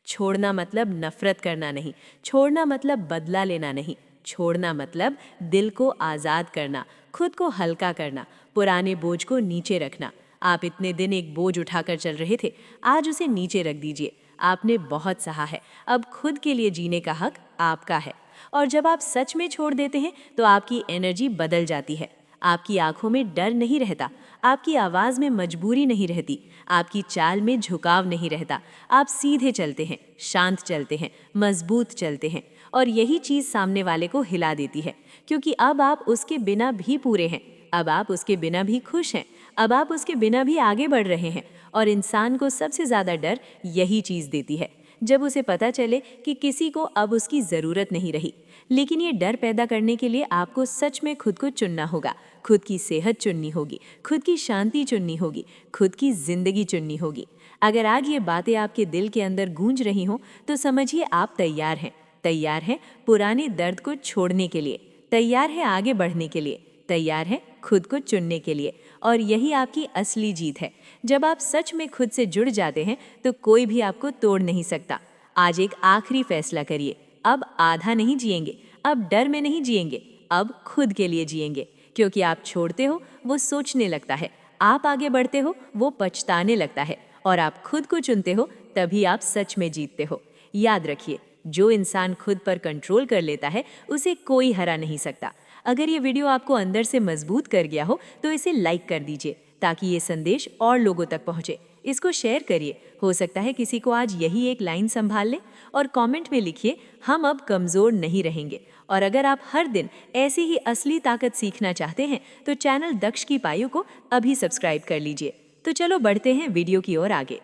छोड़ना मतलब नफरत करना नहीं, छोड़ना मतलब बदला लेना नहीं, छोड़ना मतलब दिल को आज़ाद करना, खुद को हल्का करना, पुराने बोझ को नीचे रखना। आप इतने दिन एक बोझ उठाकर चल रहे थे, आज उसे नीचे रख दीजिए। आपने बहुत सहा है, अब खुद के लिए जीने का हक आपका है। और जब आप सच में छोड़ देते हैं तो आपकी एनर्जी बदल जाती है। आपकी आंखों में डर नहीं रहता, आपकी आवाज़ में मजबूरी नहीं रहती, आपकी चाल में झुकाव नहीं रहता। आप सीधे चलते हैं, शांत चलते हैं, मजबूत चलते हैं। और यही चीज़ सामने वाले को हिला देती है, क्योंकि अब आप उसके बिना भी पूरे हैं, अब आप उसके बिना भी खुश हैं, अब आप उसके बिना भी आगे बढ़ रहे हैं। और इंसान को सबसे ज़्यादा डर यही चीज़ देती है, जब उसे पता चले कि किसी को अब उसकी ज़रूरत नहीं रही। लेकिन ये डर पैदा करने के लिए आपको सच में खुद को चुनना होगा, खुद की सेहत चुननी होगी, खुद की शांति चुननी होगी, खुद की ज़िंदगी चुननी होगी। अगर आज ये बातें आपके दिल के अंदर गूंज रही हों तो समझिए आप तैयार हैं पुराने दर्द को छोड़ने के लिए, तैयार है आगे बढ़ने के लिए, तैयार है खुद को चुनने के लिए। और यही आपकी असली जीत है। जब आप सच में खुद से जुड़ जाते हैं तो कोई भी आपको तोड़ नहीं सकता। आज एक आखिरी फैसला करिए, अब आधा नहीं जिएंगे, अब डर में नहीं जिएंगे, अब खुद के लिए जिएंगे। क्योंकि आप छोड़ते हो वो सोचने लगता है, आप आगे बढ़ते हो वो पछताने लगता है, और आप खुद को चुनते हो तभी आप सच में जीतते हो। याद रखिए, जो इंसान खुद पर कंट्रोल कर लेता है उसे कोई हरा नहीं सकता। अगर ये वीडियो आपको अंदर से मजबूत कर गया हो तो इसे लाइक कर दीजिए, ताकि ये संदेश और लोगों तक पहुंचे। इसको शेयर करिए, हो सकता है किसी को आज यही एक लाइन संभाल ले। और कमेंट में लिखिए, हम अब कमज़ोर नहीं रहेंगे। और अगर आप हर दिन ऐसी ही असली ताकत सीखना चाहते हैं तो चैनल दक्ष की पायु को अभी सब्सक्राइब कर लीजिए। तो चलो बढ़ते हैं वीडियो की ओर आगे।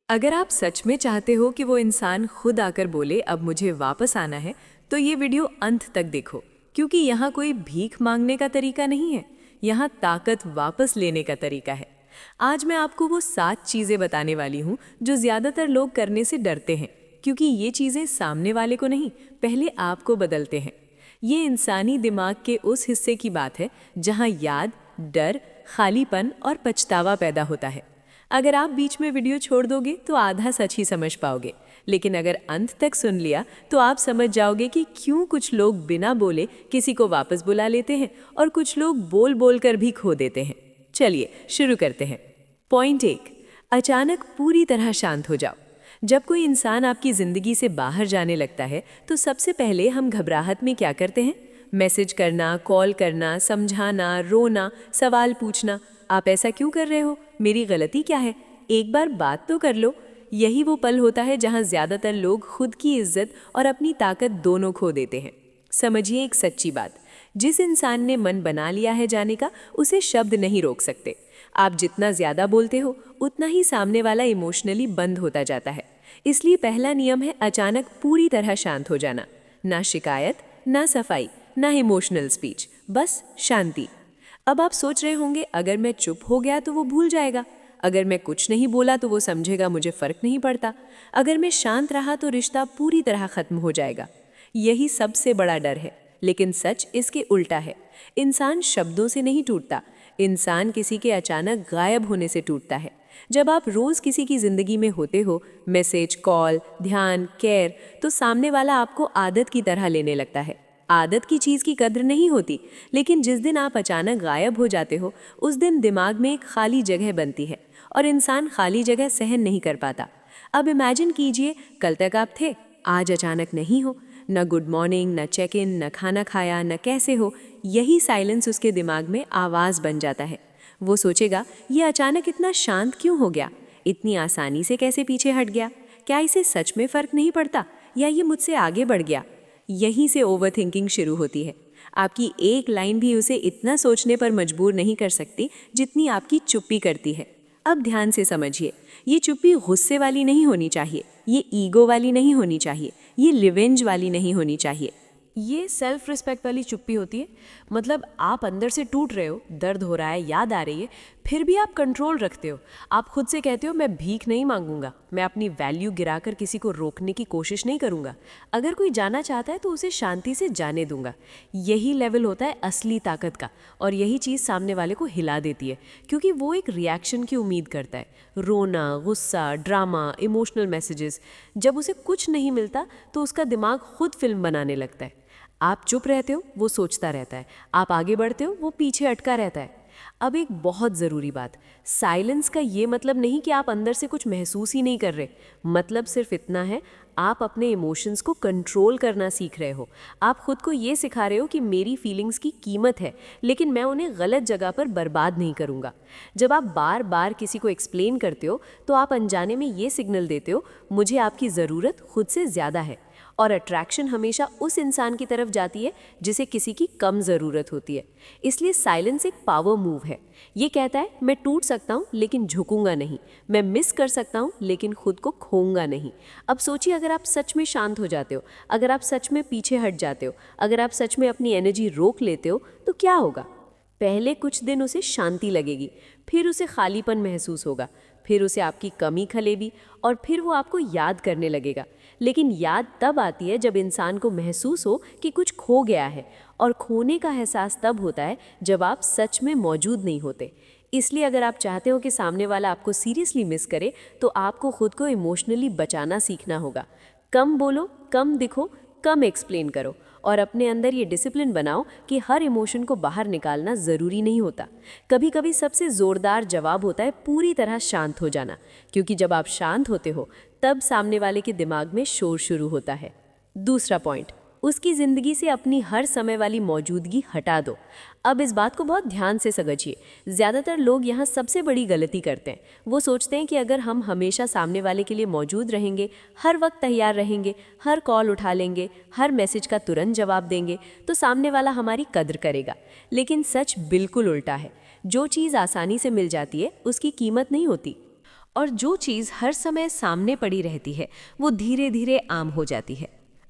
अगर आप सच में चाहते हो कि वो इंसान खुद आकर बोले अब मुझे वापस आना है, तो ये वीडियो अंत तक देखो, क्योंकि यहाँ कोई भीख मांगने का तरीका नहीं है, यहाँ ताकत वापस लेने का तरीका है। आज मैं आपको वो 7 चीज़ें बताने वाली हूँ जो ज़्यादातर लोग करने से डरते हैं, क्योंकि ये चीज़ें सामने वाले को नहीं, पहले आपको बदलते हैं। ये इंसानी दिमाग के उस हिस्से की बात है जहाँ याद, डर, खालीपन और पछतावा पैदा होता है। अगर आप बीच में वीडियो छोड़ दोगे तो आधा सच ही समझ पाओगे, लेकिन अगर अंत तक सुन लिया तो आप समझ जाओगे कि क्यों कुछ लोग बिना बोले किसी को वापस बुला लेते हैं और कुछ लोग बोल बोल कर भी खो देते हैं। चलिए शुरू करते हैं। पॉइंट 1, अचानक पूरी तरह शांत हो जाओ। जब कोई इंसान आपकी ज़िंदगी से बाहर जाने लगता है तो सबसे पहले हम घबराहट में क्या करते हैं? मैसेज करना, कॉल करना, समझाना, रोना, सवाल पूछना, आप ऐसा क्यों कर रहे हो, मेरी गलती क्या है, एक बार बात तो कर लो। यही वो पल होता है जहां ज़्यादातर लोग खुद की इज्जत और अपनी ताकत दोनों खो देते हैं। समझिए एक सच्ची बात, जिस इंसान ने मन बना लिया है जाने का, उसे शब्द नहीं रोक सकते। आप जितना ज़्यादा बोलते हो उतना ही सामने वाला इमोशनली बंद होता जाता है। इसलिए पहला नियम है अचानक पूरी तरह शांत हो जाना। ना शिकायत, ना सफाई, ना इमोशनल स्पीच, बस शांति। अब आप सोच रहे होंगे, अगर मैं चुप हो गया तो वो भूल जाएगा, अगर मैं कुछ नहीं बोला तो वो समझेगा मुझे फ़र्क नहीं पड़ता, अगर मैं शांत रहा तो रिश्ता पूरी तरह ख़त्म हो जाएगा। यही सबसे बड़ा डर है, लेकिन सच इसके उल्टा है। इंसान शब्दों से नहीं टूटता, इंसान किसी के अचानक गायब होने से टूटता है। जब आप रोज़ किसी की ज़िंदगी में होते हो, मैसेज, कॉल, ध्यान, केयर, तो सामने वाला आपको आदत की तरह लेने लगता है। आदत की चीज़ की कद्र नहीं होती, लेकिन जिस दिन आप अचानक गायब हो जाते हो उस दिन दिमाग में एक खाली जगह बनती है, और इंसान खाली जगह सहन नहीं कर पाता। अब इमेजिन कीजिए, कल तक आप थे, आज अचानक नहीं हो, न गुड मॉर्निंग, न चेक इन, न खाना खाया, न कैसे हो। यही साइलेंस उसके दिमाग में आवाज़ बन जाता है। वो सोचेगा, ये अचानक इतना शांत क्यों हो गया, इतनी आसानी से कैसे पीछे हट गया, क्या इसे सच में फ़र्क नहीं पड़ता, या ये मुझसे आगे बढ़ गया। यहीं से ओवरथिंकिंग शुरू होती है। आपकी एक लाइन भी उसे इतना सोचने पर मजबूर नहीं कर सकती जितनी आपकी चुप्पी करती है। अब ध्यान से समझिए, ये चुप्पी गुस्से वाली नहीं होनी चाहिए, ये ईगो वाली नहीं होनी चाहिए, ये रिवेंज वाली नहीं होनी चाहिए। ये सेल्फ रिस्पेक्ट वाली चुप्पी होती है। मतलब आप अंदर से टूट रहे हो, दर्द हो रहा है, याद आ रही है, फिर भी आप कंट्रोल रखते हो। आप खुद से कहते हो, मैं भीख नहीं मांगूंगा, मैं अपनी वैल्यू गिराकर किसी को रोकने की कोशिश नहीं करूंगा। अगर कोई जाना चाहता है तो उसे शांति से जाने दूंगा। यही लेवल होता है असली ताकत का, और यही चीज़ सामने वाले को हिला देती है, क्योंकि वो एक रिएक्शन की उम्मीद करता है। रोना, गुस्सा, ड्रामा, इमोशनल मैसेजेस, जब उसे कुछ नहीं मिलता तो उसका दिमाग खुद फिल्म बनाने लगता है। आप चुप रहते हो, वो सोचता रहता है, आप आगे बढ़ते हो, वो पीछे अटका रहता है। अब एक बहुत ज़रूरी बात, साइलेंस का ये मतलब नहीं कि आप अंदर से कुछ महसूस ही नहीं कर रहे। मतलब सिर्फ इतना है, आप अपने इमोशंस को कंट्रोल करना सीख रहे हो। आप खुद को ये सिखा रहे हो कि मेरी फीलिंग्स की कीमत है, लेकिन मैं उन्हें गलत जगह पर बर्बाद नहीं करूँगा। जब आप बार बार किसी को एक्सप्लेन करते हो तो आप अनजाने में ये सिग्नल देते हो, मुझे आपकी ज़रूरत खुद से ज़्यादा है। और अट्रैक्शन हमेशा उस इंसान की तरफ जाती है जिसे किसी की कम ज़रूरत होती है। इसलिए साइलेंस एक पावर मूव है। ये कहता है मैं टूट सकता हूँ लेकिन झुकूंगा नहीं, मैं मिस कर सकता हूँ लेकिन खुद को खोऊंगा नहीं। अब सोचिए, अगर आप सच में शांत हो जाते हो, अगर आप सच में पीछे हट जाते हो, अगर आप सच में अपनी एनर्जी रोक लेते हो, तो क्या होगा? पहले कुछ दिन उसे शांति लगेगी, फिर उसे खालीपन महसूस होगा, फिर उसे आपकी कमी खलेगी और फिर वो आपको याद करने लगेगा। लेकिन याद तब आती है जब इंसान को महसूस हो कि कुछ खो गया है, और खोने का एहसास तब होता है जब आप सच में मौजूद नहीं होते। इसलिए अगर आप चाहते हो कि सामने वाला आपको सीरियसली मिस करे, तो आपको खुद को इमोशनली बचाना सीखना होगा। कम बोलो, कम दिखो, कम एक्सप्लेन करो, और अपने अंदर ये डिसिप्लिन बनाओ कि हर इमोशन को बाहर निकालना ज़रूरी नहीं होता। कभी कभी सबसे ज़ोरदार जवाब होता है पूरी तरह शांत हो जाना, क्योंकि जब आप शांत होते हो तब सामने वाले के दिमाग में शोर शुरू होता है। दूसरा पॉइंट, उसकी ज़िंदगी से अपनी हर समय वाली मौजूदगी हटा दो। अब इस बात को बहुत ध्यान से समझिए। ज़्यादातर लोग यहाँ सबसे बड़ी गलती करते हैं। वो सोचते हैं कि अगर हम हमेशा सामने वाले के लिए मौजूद रहेंगे, हर वक्त तैयार रहेंगे, हर कॉल उठा लेंगे, हर मैसेज का तुरंत जवाब देंगे, तो सामने वाला हमारी कद्र करेगा। लेकिन सच बिल्कुल उल्टा है। जो चीज़ आसानी से मिल जाती है उसकी कीमत नहीं होती, और जो चीज़ हर समय सामने पड़ी रहती है वो धीरे धीरे आम हो जाती है।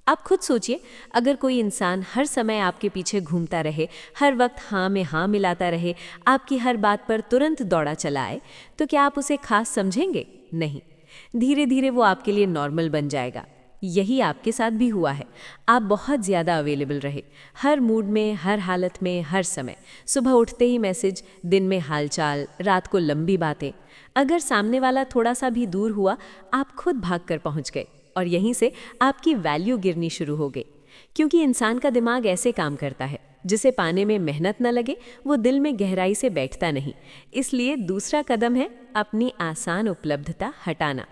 आप खुद सोचिए, अगर कोई इंसान हर समय आपके पीछे घूमता रहे, हर वक्त हाँ में हाँ मिलाता रहे, आपकी हर बात पर तुरंत दौड़ा चला आए, तो क्या आप उसे खास समझेंगे? नहीं। धीरे धीरे वो आपके लिए नॉर्मल बन जाएगा। यही आपके साथ भी हुआ है। आप बहुत ज़्यादा अवेलेबल रहे, हर मूड में, हर हालत में, हर समय। सुबह उठते ही मैसेज, दिन में हालचाल, रात को लंबी बातें। अगर सामने वाला थोड़ा सा भी दूर हुआ, आप खुद भागकर पहुंच गए, और यहीं से आपकी वैल्यू गिरनी शुरू हो गई। क्योंकि इंसान का दिमाग ऐसे काम करता है, जिसे पाने में मेहनत न लगे वो दिल में गहराई से बैठता नहीं। इसलिए दूसरा कदम है अपनी आसान उपलब्धता हटाना।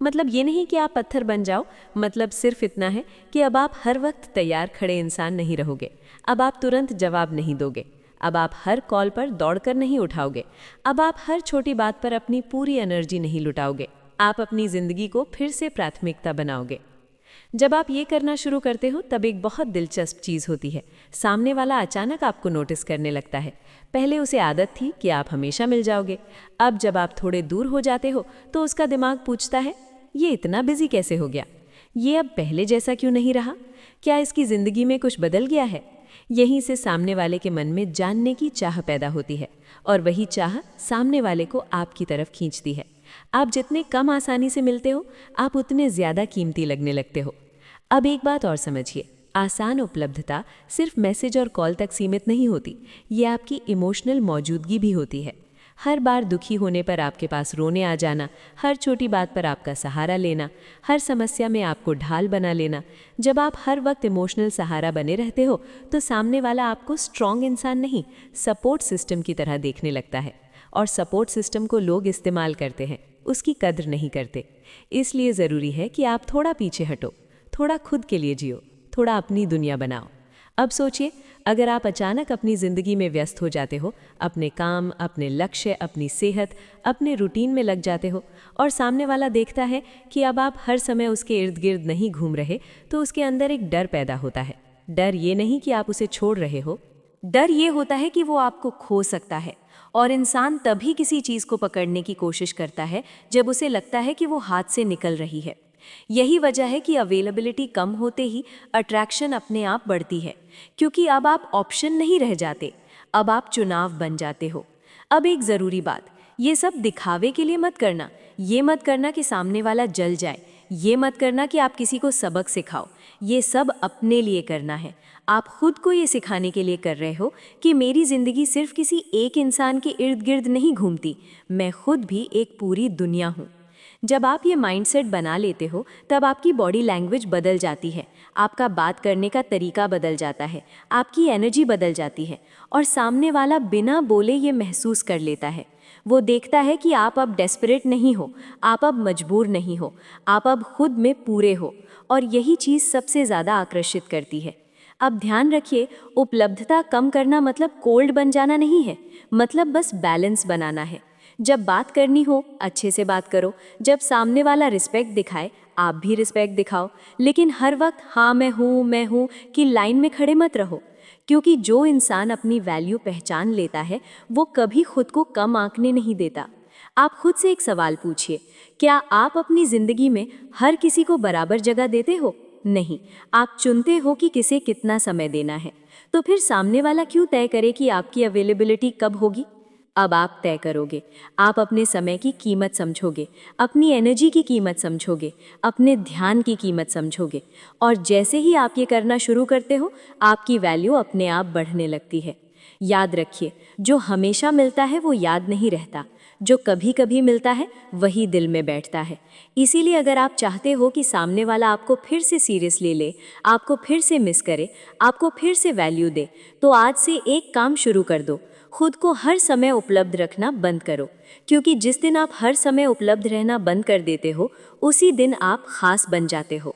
मतलब ये नहीं कि आप पत्थर बन जाओ, मतलब सिर्फ इतना है कि अब आप हर वक्त तैयार खड़े इंसान नहीं रहोगे। अब आप तुरंत जवाब नहीं दोगे, अब आप हर कॉल पर दौड़कर नहीं उठाओगे, अब आप हर छोटी बात पर अपनी पूरी एनर्जी नहीं लुटाओगे। आप अपनी ज़िंदगी को फिर से प्राथमिकता बनाओगे। जब आप ये करना शुरू करते हो तब एक बहुत दिलचस्प चीज़ होती है। सामने वाला अचानक आपको नोटिस करने लगता है। पहले उसे आदत थी कि आप हमेशा मिल जाओगे। अब जब आप थोड़े दूर हो जाते हो तो उसका दिमाग पूछता है, ये इतना बिजी कैसे हो गया? ये अब पहले जैसा क्यों नहीं रहा? क्या इसकी ज़िंदगी में कुछ बदल गया है? यहीं से सामने वाले के मन में जानने की चाह पैदा होती है, और वही चाह सामने वाले को आपकी तरफ खींचती है। आप जितने कम आसानी से मिलते हो, आप उतने ज़्यादा कीमती लगने लगते हो। अब एक बात और समझिए, आसान उपलब्धता सिर्फ मैसेज और कॉल तक सीमित नहीं होती, ये आपकी इमोशनल मौजूदगी भी होती है। हर बार दुखी होने पर आपके पास रोने आ जाना, हर छोटी बात पर आपका सहारा लेना, हर समस्या में आपको ढाल बना लेना। जब आप हर वक्त इमोशनल सहारा बने रहते हो तो सामने वाला आपको स्ट्रॉन्ग इंसान नहीं, सपोर्ट सिस्टम की तरह देखने लगता है। और सपोर्ट सिस्टम को लोग इस्तेमाल करते हैं, उसकी कद्र नहीं करते। इसलिए ज़रूरी है कि आप थोड़ा पीछे हटो, थोड़ा खुद के लिए जियो, थोड़ा अपनी दुनिया बनाओ। अब सोचिए, अगर आप अचानक अपनी ज़िंदगी में व्यस्त हो जाते हो, अपने काम, अपने लक्ष्य, अपनी सेहत, अपने रूटीन में लग जाते हो, और सामने वाला देखता है कि अब आप हर समय उसके इर्द गिर्द नहीं घूम रहे, तो उसके अंदर एक डर पैदा होता है। डर ये नहीं कि आप उसे छोड़ रहे हो, डर ये होता है कि वो आपको खो सकता है। और इंसान तभी किसी चीज़ को पकड़ने की कोशिश करता है जब उसे लगता है कि वो हाथ से निकल रही है। यही वजह है कि अवेलेबिलिटी कम होते ही अट्रैक्शन अपने आप बढ़ती है, क्योंकि अब आप ऑप्शन नहीं रह जाते, अब आप चुनाव बन जाते हो। अब एक ज़रूरी बात, ये सब दिखावे के लिए मत करना। ये मत करना कि सामने वाला जल जाए, ये मत करना कि आप किसी को सबक सिखाओ। ये सब अपने लिए करना है। आप खुद को ये सिखाने के लिए कर रहे हो कि मेरी ज़िंदगी सिर्फ किसी एक इंसान के इर्द गिर्द नहीं घूमती, मैं खुद भी एक पूरी दुनिया हूँ। जब आप ये माइंडसेट बना लेते हो तब आपकी बॉडी लैंग्वेज बदल जाती है, आपका बात करने का तरीका बदल जाता है, आपकी एनर्जी बदल जाती है, और सामने वाला बिना बोले ये महसूस कर लेता है। वो देखता है कि आप अब डेस्परेट नहीं हो, आप अब मजबूर नहीं हो, आप अब खुद में पूरे हो, और यही चीज़ सबसे ज़्यादा आकर्षित करती है। अब ध्यान रखिए, उपलब्धता कम करना मतलब कोल्ड बन जाना नहीं है, मतलब बस बैलेंस बनाना है। जब बात करनी हो अच्छे से बात करो, जब सामने वाला रिस्पेक्ट दिखाए आप भी रिस्पेक्ट दिखाओ, लेकिन हर वक्त हाँ मैं हूँ कि लाइन में खड़े मत रहो, क्योंकि जो इंसान अपनी वैल्यू पहचान लेता है वो कभी खुद को कम आंकने नहीं देता। आप खुद से एक सवाल पूछिए, क्या आप अपनी जिंदगी में हर किसी को बराबर जगह देते हो? नहीं, आप चुनते हो कि किसे कितना समय देना है। तो फिर सामने वाला क्यों तय करे कि आपकी अवेलेबिलिटी कब होगी? अब आप तय करोगे। आप अपने समय की कीमत समझोगे, अपनी एनर्जी की कीमत समझोगे, अपने ध्यान की कीमत समझोगे, और जैसे ही आप ये करना शुरू करते हो, आपकी वैल्यू अपने आप बढ़ने लगती है। याद रखिए, जो हमेशा मिलता है वो याद नहीं रहता, जो कभी कभी मिलता है वही दिल में बैठता है। इसीलिए अगर आप चाहते हो कि सामने वाला आपको फिर से सीरियसली ले, आपको फिर से मिस करे, आपको फिर से वैल्यू दे, तो आज से एक काम शुरू कर दो। खुद को हर समय उपलब्ध रखना बंद करो, क्योंकि जिस दिन आप हर समय उपलब्ध रहना बंद कर देते हो, उसी दिन आप खास बन जाते हो।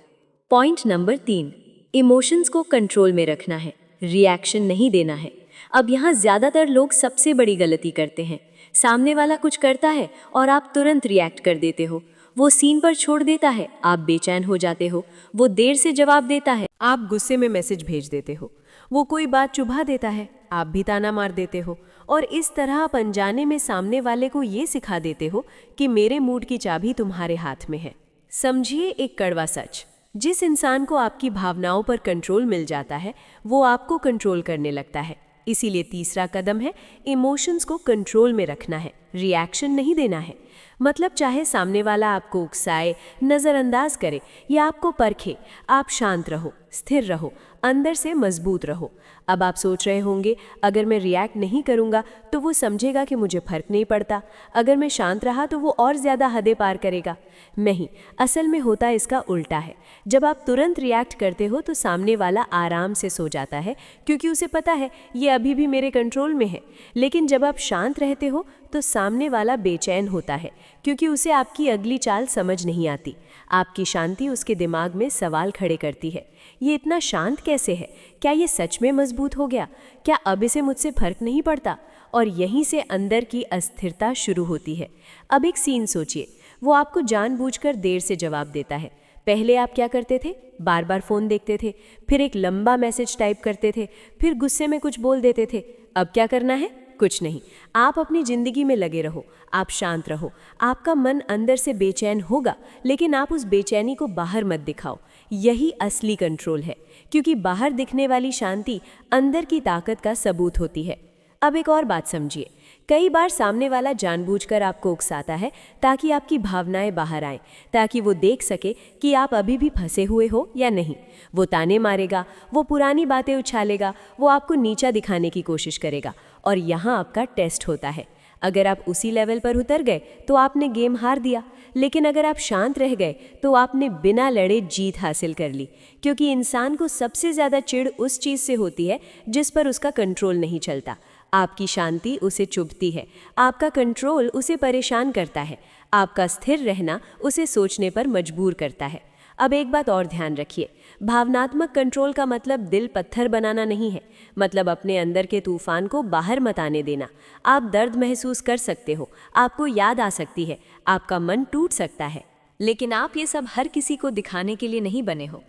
पॉइंट नंबर 3, इमोशंस को कंट्रोल में रखना है, रिएक्शन नहीं देना है। अब यहाँ ज़्यादातर लोग सबसे बड़ी गलती करते हैं। सामने वाला कुछ करता है और आप तुरंत रिएक्ट कर देते हो। वो सीन पर छोड़ देता है, आप बेचैन हो जाते हो। वो देर से जवाब देता है, आप गुस्से में मैसेज भेज देते हो। वो कोई बात चुभा देता है, आप भी ताना मार देते हो। और इस तरह आप अनजाने में सामने वाले को ये सिखा देते हो कि मेरे मूड की चाबी तुम्हारे हाथ में है। समझिए एक कड़वा सच, जिस इंसान को आपकी भावनाओं पर कंट्रोल मिल जाता है वो आपको कंट्रोल करने लगता है। इसीलिए तीसरा कदम है इमोशंस को कंट्रोल में रखना है, रिएक्शन नहीं देना है। मतलब चाहे सामने वाला आपको उकसाए, नज़रअंदाज करे या आपको परखे, आप शांत रहो, स्थिर रहो, अंदर से मजबूत रहो। अब आप सोच रहे होंगे, अगर मैं रिएक्ट नहीं करूँगा तो वो समझेगा कि मुझे फर्क नहीं पड़ता, अगर मैं शांत रहा तो वो और ज़्यादा हदें पार करेगा। नहीं, असल में होता इसका उल्टा है। जब आप तुरंत रिएक्ट करते हो तो सामने वाला आराम से सो जाता है, क्योंकि उसे पता है ये अभी भी मेरे कंट्रोल में है। लेकिन जब आप शांत रहते हो तो सामने वाला बेचैन होता है, क्योंकि उसे आपकी अगली चाल समझ नहीं आती। आपकी शांति उसके दिमाग में सवाल खड़े करती है, ये इतना शांत कैसे है? क्या ये सच में मजबूत हो गया? क्या अब इसे मुझसे फर्क नहीं पड़ता? और यहीं से अंदर की अस्थिरता शुरू होती है। अब एक सीन सोचिए, वो आपको जानबूझकर देर से जवाब देता है। पहले आप क्या करते थे? बार बार फ़ोन देखते थे, फिर एक लंबा मैसेज टाइप करते थे, फिर गुस्से में कुछ बोल देते थे। अब क्या करना है? कुछ नहीं, आप अपनी ज़िंदगी में लगे रहो, आप शांत रहो। आपका मन अंदर से बेचैन होगा, लेकिन आप उस बेचैनी को बाहर मत दिखाओ। यही असली कंट्रोल है, क्योंकि बाहर दिखने वाली शांति अंदर की ताकत का सबूत होती है। अब एक और बात समझिए, कई बार सामने वाला जानबूझकर आपको उकसाता है ताकि आपकी भावनाएं बाहर आएं, ताकि वो देख सके कि आप अभी भी फंसे हुए हो या नहीं। वो ताने मारेगा, वो पुरानी बातें उछालेगा, वो आपको नीचा दिखाने की कोशिश करेगा। और यहाँ आपका टेस्ट होता है। अगर आप उसी लेवल पर उतर गए तो आपने गेम हार दिया, लेकिन अगर आप शांत रह गए तो आपने बिना लड़े जीत हासिल कर ली। क्योंकि इंसान को सबसे ज़्यादा चिढ़ उस चीज़ से होती है जिस पर उसका कंट्रोल नहीं चलता। आपकी शांति उसे चुभती है, आपका कंट्रोल उसे परेशान करता है, आपका स्थिर रहना उसे सोचने पर मजबूर करता है। अब एक बात और ध्यान रखिए, भावनात्मक कंट्रोल का मतलब दिल पत्थर बनाना नहीं है। मतलब अपने अंदर के तूफान को बाहर मत आने देना। आप दर्द महसूस कर सकते हो, आपको याद आ सकती है, आपका मन टूट सकता है, लेकिन आप ये सब हर किसी को दिखाने के लिए नहीं बने हो।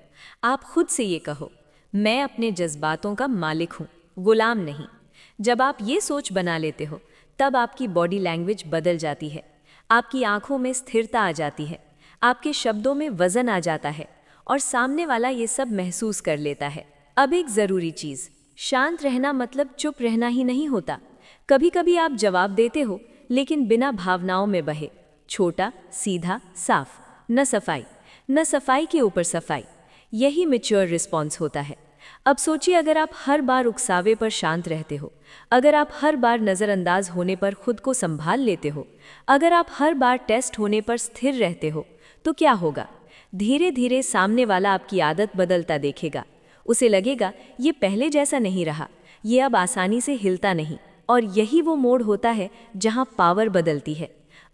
आप खुद से ये कहो, मैं अपने जज्बातों का मालिक हूँ, गुलाम नहीं। जब आप ये सोच बना लेते हो, तब आपकी बॉडी लैंग्वेज बदल जाती है, आपकी आंखों में स्थिरता आ जाती है, आपके शब्दों में वजन आ जाता है, और सामने वाला ये सब महसूस कर लेता है। अब एक ज़रूरी चीज़, शांत रहना मतलब चुप रहना ही नहीं होता। कभी कभी आप जवाब देते हो, लेकिन बिना भावनाओं में बहे, छोटा, सीधा, साफ, न सफाई के ऊपर सफाई। यही मैच्योर रिस्पॉन्स होता है। अब सोचिए, अगर आप हर बार उकसावे पर शांत रहते हो, अगर आप हर बार नज़रअंदाज होने पर खुद को संभाल लेते हो, अगर आप हर बार टेस्ट होने पर स्थिर रहते हो, तो क्या होगा? धीरे धीरे सामने वाला आपकी आदत बदलता देखेगा। उसे लगेगा ये पहले जैसा नहीं रहा, ये अब आसानी से हिलता नहीं। और यही वो मोड़ होता है जहाँ पावर बदलती है।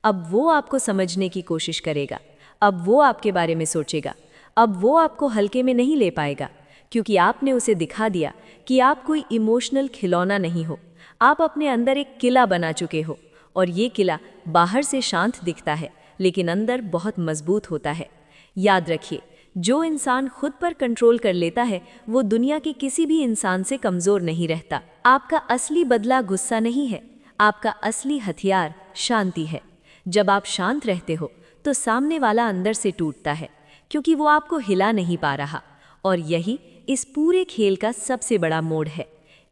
अब वो आपको समझने की कोशिश करेगा, अब वो आपके बारे में सोचेगा, अब वो आपको हल्के में नहीं ले पाएगा, क्योंकि आपने उसे दिखा दिया कि आप कोई इमोशनल खिलौना नहीं हो। आप अपने अंदर एक किला बना चुके हो, और ये किला बाहर से शांत दिखता है, लेकिन अंदर बहुत मजबूत होता है। याद रखिए, जो इंसान खुद पर कंट्रोल कर लेता है वो दुनिया के किसी भी इंसान से कमजोर नहीं रहता। आपका असली बदला गुस्सा नहीं है, आपका असली हथियार शांति है। जब आप शांत रहते हो तो सामने वाला अंदर से टूटता है, क्योंकि वो आपको हिला नहीं पा रहा। और यही इस पूरे खेल का सबसे बड़ा मोड़ है।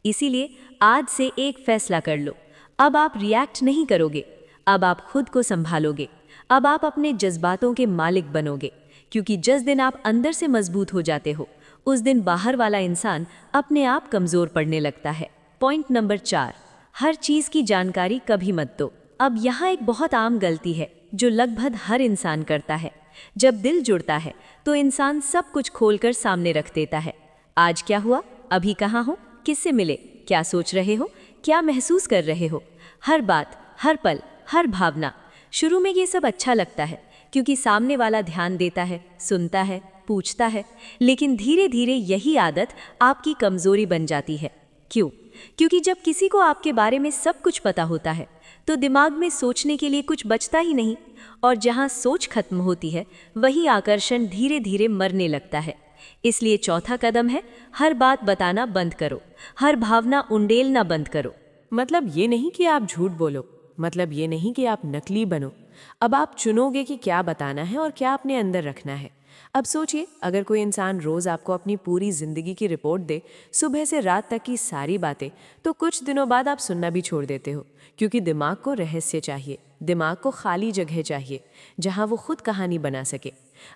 इसीलिए आज से एक फैसला कर लो, अब आप रिएक्ट नहीं करोगे, अब आप खुद को संभालोगे, अब आप अपने जज्बातों के मालिक बनोगे। क्योंकि जिस दिन आप अंदर से मजबूत हो जाते हो, उस दिन बाहर वाला इंसान अपने आप कमजोर पड़ने लगता है। पॉइंट नंबर 4, हर चीज की जानकारी कभी मत दो। अब यहाँ एक बहुत आम गलती है जो लगभग हर इंसान करता है। जब दिल जुड़ता है तो इंसान सब कुछ खोलकर सामने रख देता है। आज क्या हुआ, अभी कहाँ हो, किससे मिले, क्या सोच रहे हो, क्या महसूस कर रहे हो, हर बात, हर पल, हर भावना। शुरू में ये सब अच्छा लगता है क्योंकि सामने वाला ध्यान देता है, सुनता है, पूछता है। लेकिन धीरे धीरे यही आदत आपकी कमजोरी बन जाती है। क्यों? क्योंकि जब किसी को आपके बारे में सब कुछ पता होता है तो दिमाग में सोचने के लिए कुछ बचता ही नहीं, और जहाँ सोच खत्म होती है वही आकर्षण धीरे धीरे मरने लगता है। इसलिए चौथा कदम है, हर बात बताना बंद करो, हर भावना उंडेलना बंद करो। मतलब ये नहीं कि आप झूठ बोलो, मतलब ये नहीं कि आप नकली बनो। अब आप चुनोगे कि क्या बताना है और क्या अपने अंदर रखना है। अब सोचिए, अगर कोई इंसान रोज आपको अपनी पूरी जिंदगी की रिपोर्ट दे, सुबह से रात तक की सारी बातें, तो कुछ दिनों बाद आप सुनना भी छोड़ देते हो, क्योंकि दिमाग को रहस्य चाहिए, दिमाग को खाली जगह चाहिए जहां वो खुद कहानी बना सके।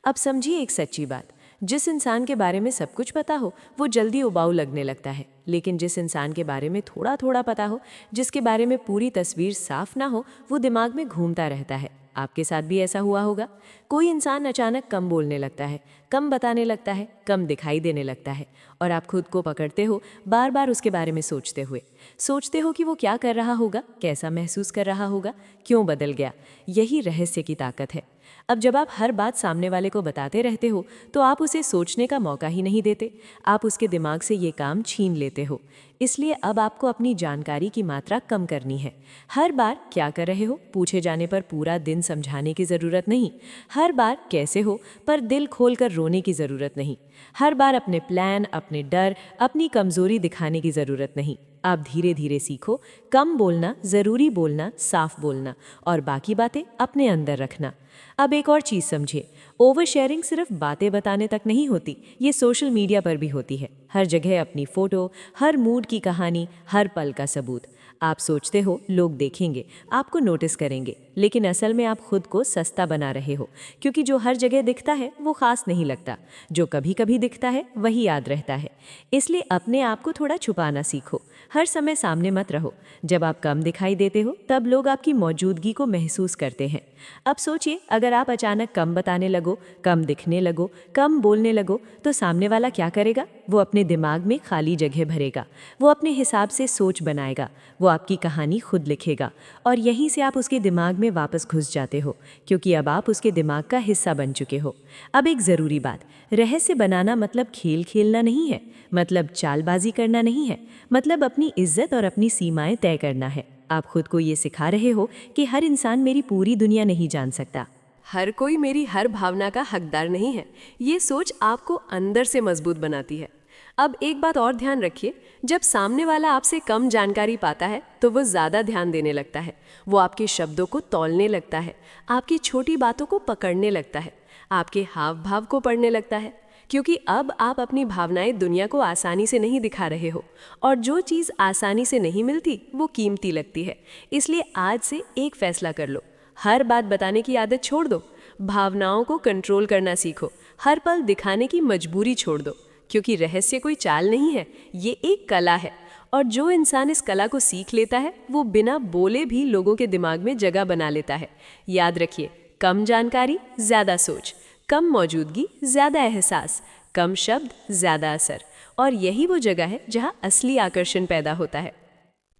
अब समझिए एक सच्ची बात, जिस इंसान के बारे में सब कुछ पता हो वो जल्दी उबाऊ लगने लगता है, लेकिन जिस इंसान के बारे में थोड़ा थोड़ा पता हो, जिसके बारे में पूरी तस्वीर साफ ना हो, वो दिमाग में घूमता रहता है। आपके साथ भी ऐसा हुआ होगा। कोई इंसान अचानक कम बोलने लगता है, कम बताने लगता है, कम दिखाई देने लगता है, और आप खुद को पकड़ते हो बार बार उसके बारे में सोचते हो कि वो क्या कर रहा होगा, कैसा महसूस कर रहा होगा, क्यों बदल गया। यही रहस्य की ताकत है। अब जब आप हर बात सामने वाले को बताते रहते हो तो आप उसे सोचने का मौका ही नहीं देते, आप उसके दिमाग से ये काम छीन लेते हो। इसलिए अब आपको अपनी जानकारी की मात्रा कम करनी है। हर बार क्या कर रहे हो पूछे जाने पर पूरा दिन समझाने की ज़रूरत नहीं, हर बार कैसे हो पर दिल खोलकर रोने की ज़रूरत नहीं, हर बार अपने प्लान, अपने डर, अपनी कमज़ोरी दिखाने की ज़रूरत नहीं। आप धीरे धीरे सीखो कम बोलना, ज़रूरी बोलना, साफ बोलना, और बाकी बातें अपने अंदर रखना। अब एक और चीज़ समझिए, ओवर शेयरिंग सिर्फ बातें बताने तक नहीं होती, ये सोशल मीडिया पर भी होती है। हर जगह अपनी फ़ोटो, हर मूड की कहानी, हर पल का सबूत। आप सोचते हो लोग देखेंगे, आपको नोटिस करेंगे, लेकिन असल में आप खुद को सस्ता बना रहे हो, क्योंकि जो हर जगह दिखता है वो खास नहीं लगता, जो कभी कभी दिखता है वही याद रहता है। इसलिए अपने आप को थोड़ा छुपाना सीखो, हर समय सामने मत रहो। जब आप कम दिखाई देते हो तब लोग आपकी मौजूदगी को महसूस करते हैं। अब सोचिए, अगर आप अचानक कम बताने लगो, कम दिखने लगो, कम बोलने लगो, तो सामने वाला क्या करेगा? वो अपने दिमाग में खाली जगह भरेगा, वो अपने हिसाब से सोच बनाएगा, वो आपकी कहानी खुद लिखेगा, और यहीं से आप उसके दिमाग में वापस घुस जाते हो, क्योंकि अब आप उसके दिमाग का हिस्सा बन चुके हो। अब एक ज़रूरी बात, रहस्य बनाना मतलब खेल खेलना नहीं है, मतलब चालबाजी करना नहीं है, मतलब अपनी इज्जत और अपनी सीमाएं तय करना है। आप खुद को ये सिखा रहे हो कि हर इंसान मेरी पूरी दुनिया नहीं जान सकता, हर कोई मेरी हर भावना का हकदार नहीं है। ये सोच आपको अंदर से मजबूत बनाती है। अब एक बात और ध्यान रखिए, जब सामने वाला आपसे कम जानकारी पाता है तो वो ज़्यादा ध्यान देने लगता है, वो आपके शब्दों को तौलने लगता है, आपकी छोटी बातों को पकड़ने लगता है, आपके हाव भाव को पढ़ने लगता है, क्योंकि अब आप अपनी भावनाएं दुनिया को आसानी से नहीं दिखा रहे हो, और जो चीज़ आसानी से नहीं मिलती वो कीमती लगती है। इसलिए आज से एक फैसला कर लो, हर बात बताने की आदत छोड़ दो, भावनाओं को कंट्रोल करना सीखो, हर पल दिखाने की मजबूरी छोड़ दो, क्योंकि रहस्य कोई चाल नहीं है, ये एक कला है, और जो इंसान इस कला को सीख लेता है वो बिना बोले भी लोगों के दिमाग में जगह बना लेता है। याद रखिए, कम जानकारी ज़्यादा सोच, कम मौजूदगी ज़्यादा एहसास, कम शब्द ज़्यादा असर, और यही वो जगह है जहाँ असली आकर्षण पैदा होता है।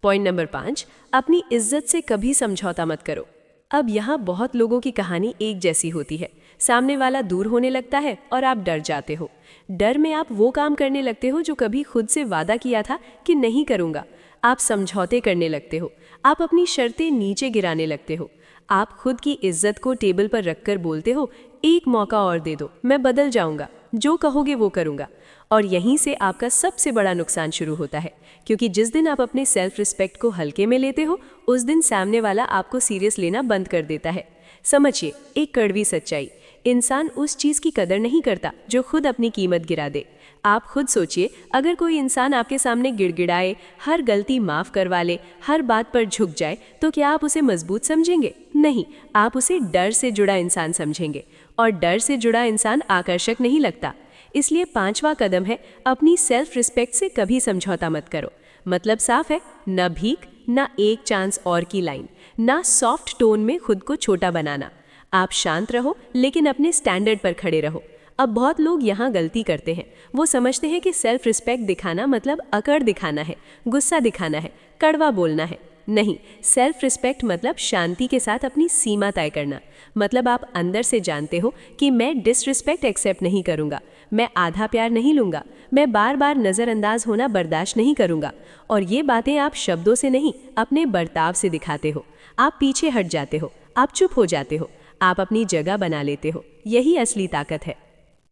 पॉइंट नंबर 5, अपनी इज्जत से कभी समझौता मत करो। अब यहाँ बहुत लोगों की कहानी एक जैसी होती है, सामने वाला दूर होने लगता है और आप डर जाते हो। डर में आप वो काम करने लगते हो जो कभी खुद से वादा किया था कि नहीं करूँगा। आप समझौते करने लगते हो, आप अपनी शर्तें नीचे गिराने लगते हो, आप खुद की इज्जत को टेबल पर रखकर बोलते हो, एक मौका और दे दो, मैं बदल जाऊंगा, जो कहोगे वो करूंगा। और यहीं से आपका सबसे बड़ा नुकसान शुरू होता है, क्योंकि जिस दिन आप अपने सेल्फ रिस्पेक्ट को हल्के में लेते हो, उस दिन सामने वाला आपको सीरियस लेना बंद कर देता है। समझिए, एक कड़वी सच्चाई, इंसान उस चीज़ की कदर नहीं करता जो खुद अपनी कीमत गिरा दे। आप खुद सोचिए, अगर कोई इंसान आपके सामने गिड़गिड़ाए, हर गलती माफ़ करवा ले, हर बात पर झुक जाए, तो क्या आप उसे मजबूत समझेंगे? नहीं, आप उसे डर से जुड़ा इंसान समझेंगे, और डर से जुड़ा इंसान आकर्षक नहीं लगता। इसलिए 5वां कदम है, अपनी सेल्फ रिस्पेक्ट से कभी समझौता मत करो। मतलब साफ है, न भीख, न एक चांस और की लाइन, ना सॉफ्ट टोन में खुद को छोटा बनाना। आप शांत रहो, लेकिन अपने स्टैंडर्ड पर खड़े रहो। अब बहुत लोग यहाँ गलती करते हैं, वो समझते हैं कि सेल्फ रिस्पेक्ट दिखाना मतलब अकड़ दिखाना है, गुस्सा दिखाना है, कड़वा बोलना है। नहीं, सेल्फ रिस्पेक्ट मतलब शांति के साथ अपनी सीमा तय करना। मतलब आप अंदर से जानते हो कि मैं डिसरिस्पेक्ट एक्सेप्ट नहीं करूँगा, मैं आधा प्यार नहीं लूँगा, मैं बार बार नज़रअंदाज होना बर्दाश्त नहीं करूँगा। और ये बातें आप शब्दों से नहीं, अपने बर्ताव से दिखाते हो। आप पीछे हट जाते हो, आप चुप हो जाते हो, आप अपनी जगह बना लेते हो। यही असली ताकत है।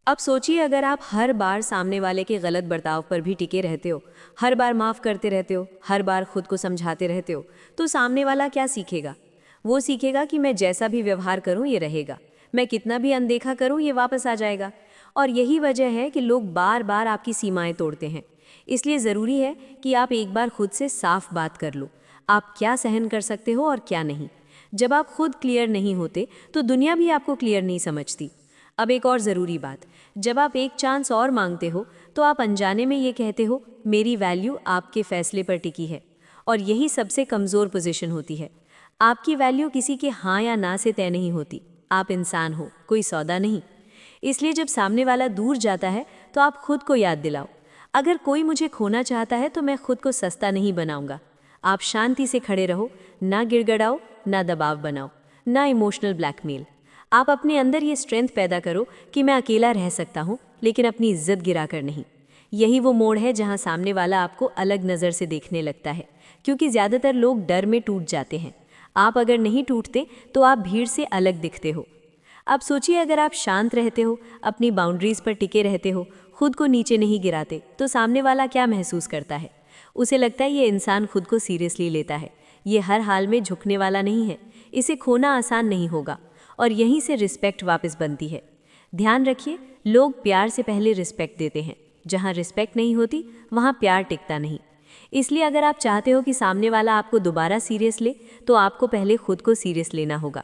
अब सोचिए, अगर आप हर बार सामने वाले के गलत बर्ताव पर भी टिके रहते हो, हर बार माफ़ करते रहते हो, हर बार खुद को समझाते रहते हो, तो सामने वाला क्या सीखेगा? वो सीखेगा कि मैं जैसा भी व्यवहार करूं ये रहेगा, मैं कितना भी अनदेखा करूं ये वापस आ जाएगा। और यही वजह है कि लोग बार बार आपकी सीमाएं तोड़ते हैं। इसलिए ज़रूरी है कि आप एक बार खुद से साफ बात कर लो, आप क्या सहन कर सकते हो और क्या नहीं। जब आप खुद क्लियर नहीं होते तो दुनिया भी आपको क्लियर नहीं समझती। अब एक और ज़रूरी बात, जब आप एक चांस और मांगते हो तो आप अनजाने में ये कहते हो, मेरी वैल्यू आपके फैसले पर टिकी है। और यही सबसे कमज़ोर पोजीशन होती है। आपकी वैल्यू किसी के हाँ या ना से तय नहीं होती। आप इंसान हो, कोई सौदा नहीं। इसलिए जब सामने वाला दूर जाता है तो आप खुद को याद दिलाओ, अगर कोई मुझे खोना चाहता है तो मैं खुद को सस्ता नहीं बनाऊंगा। आप शांति से खड़े रहो, ना गिड़गड़ाओ, ना दबाव बनाओ, ना इमोशनल ब्लैकमेल। आप अपने अंदर ये स्ट्रेंथ पैदा करो कि मैं अकेला रह सकता हूँ, लेकिन अपनी इज्जत गिरा कर नहीं। यही वो मोड़ है जहाँ सामने वाला आपको अलग नज़र से देखने लगता है, क्योंकि ज़्यादातर लोग डर में टूट जाते हैं। आप अगर नहीं टूटते तो आप भीड़ से अलग दिखते हो। अब सोचिए, अगर आप शांत रहते हो, अपनी बाउंड्रीज पर टिके रहते हो, खुद को नीचे नहीं गिराते, तो सामने वाला क्या महसूस करता है? उसे लगता है ये इंसान खुद को सीरियसली लेता है, ये हर हाल में झुकने वाला नहीं है, इसे खोना आसान नहीं होगा। और यहीं से रिस्पेक्ट वापस बनती है। ध्यान रखिए, लोग प्यार से पहले रिस्पेक्ट देते हैं। जहाँ रिस्पेक्ट नहीं होती वहाँ प्यार टिकता नहीं। इसलिए अगर आप चाहते हो कि सामने वाला आपको दोबारा सीरियस ले, तो आपको पहले खुद को सीरियस लेना होगा।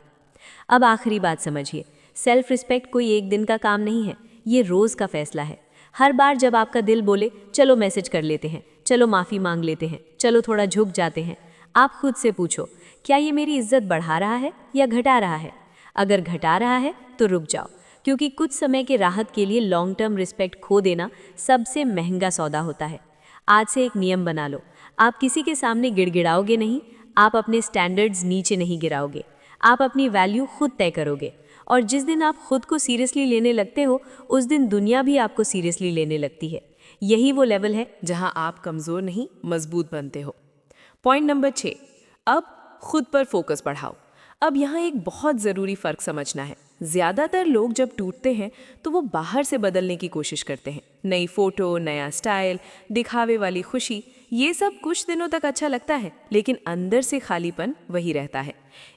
अब आखिरी बात समझिए, सेल्फ रिस्पेक्ट कोई एक दिन का काम नहीं है, ये रोज़ का फैसला है। हर बार जब आपका दिल बोले चलो मैसेज कर लेते हैं, चलो माफ़ी मांग लेते हैं, चलो थोड़ा झुक जाते हैं, आप खुद से पूछो, क्या ये मेरी इज्जत बढ़ा रहा है या घटा रहा है? अगर घटा रहा है तो रुक जाओ, क्योंकि कुछ समय के राहत के लिए लॉन्ग टर्म रिस्पेक्ट खो देना सबसे महंगा सौदा होता है। आज से एक नियम बना लो, आप किसी के सामने गिड़गिड़ाओगे नहीं, आप अपने स्टैंडर्ड्स नीचे नहीं गिराओगे, आप अपनी वैल्यू खुद तय करोगे। और जिस दिन आप खुद को सीरियसली लेने लगते हो, उस दिन दुनिया भी आपको सीरियसली लेने लगती है। यही वो लेवल है जहां आप कमज़ोर नहीं, मजबूत बनते हो। पॉइंट नंबर 6, अब खुद पर फोकस बढ़ाओ। अब यहाँ एक बहुत ज़रूरी फ़र्क समझना है। ज़्यादातर लोग जब टूटते हैं तो वो बाहर से बदलने की कोशिश करते हैं। नई फ़ोटो, नया स्टाइल, दिखावे वाली खुशी, ये सब कुछ दिनों तक अच्छा लगता है, लेकिन अंदर से खालीपन वही रहता है।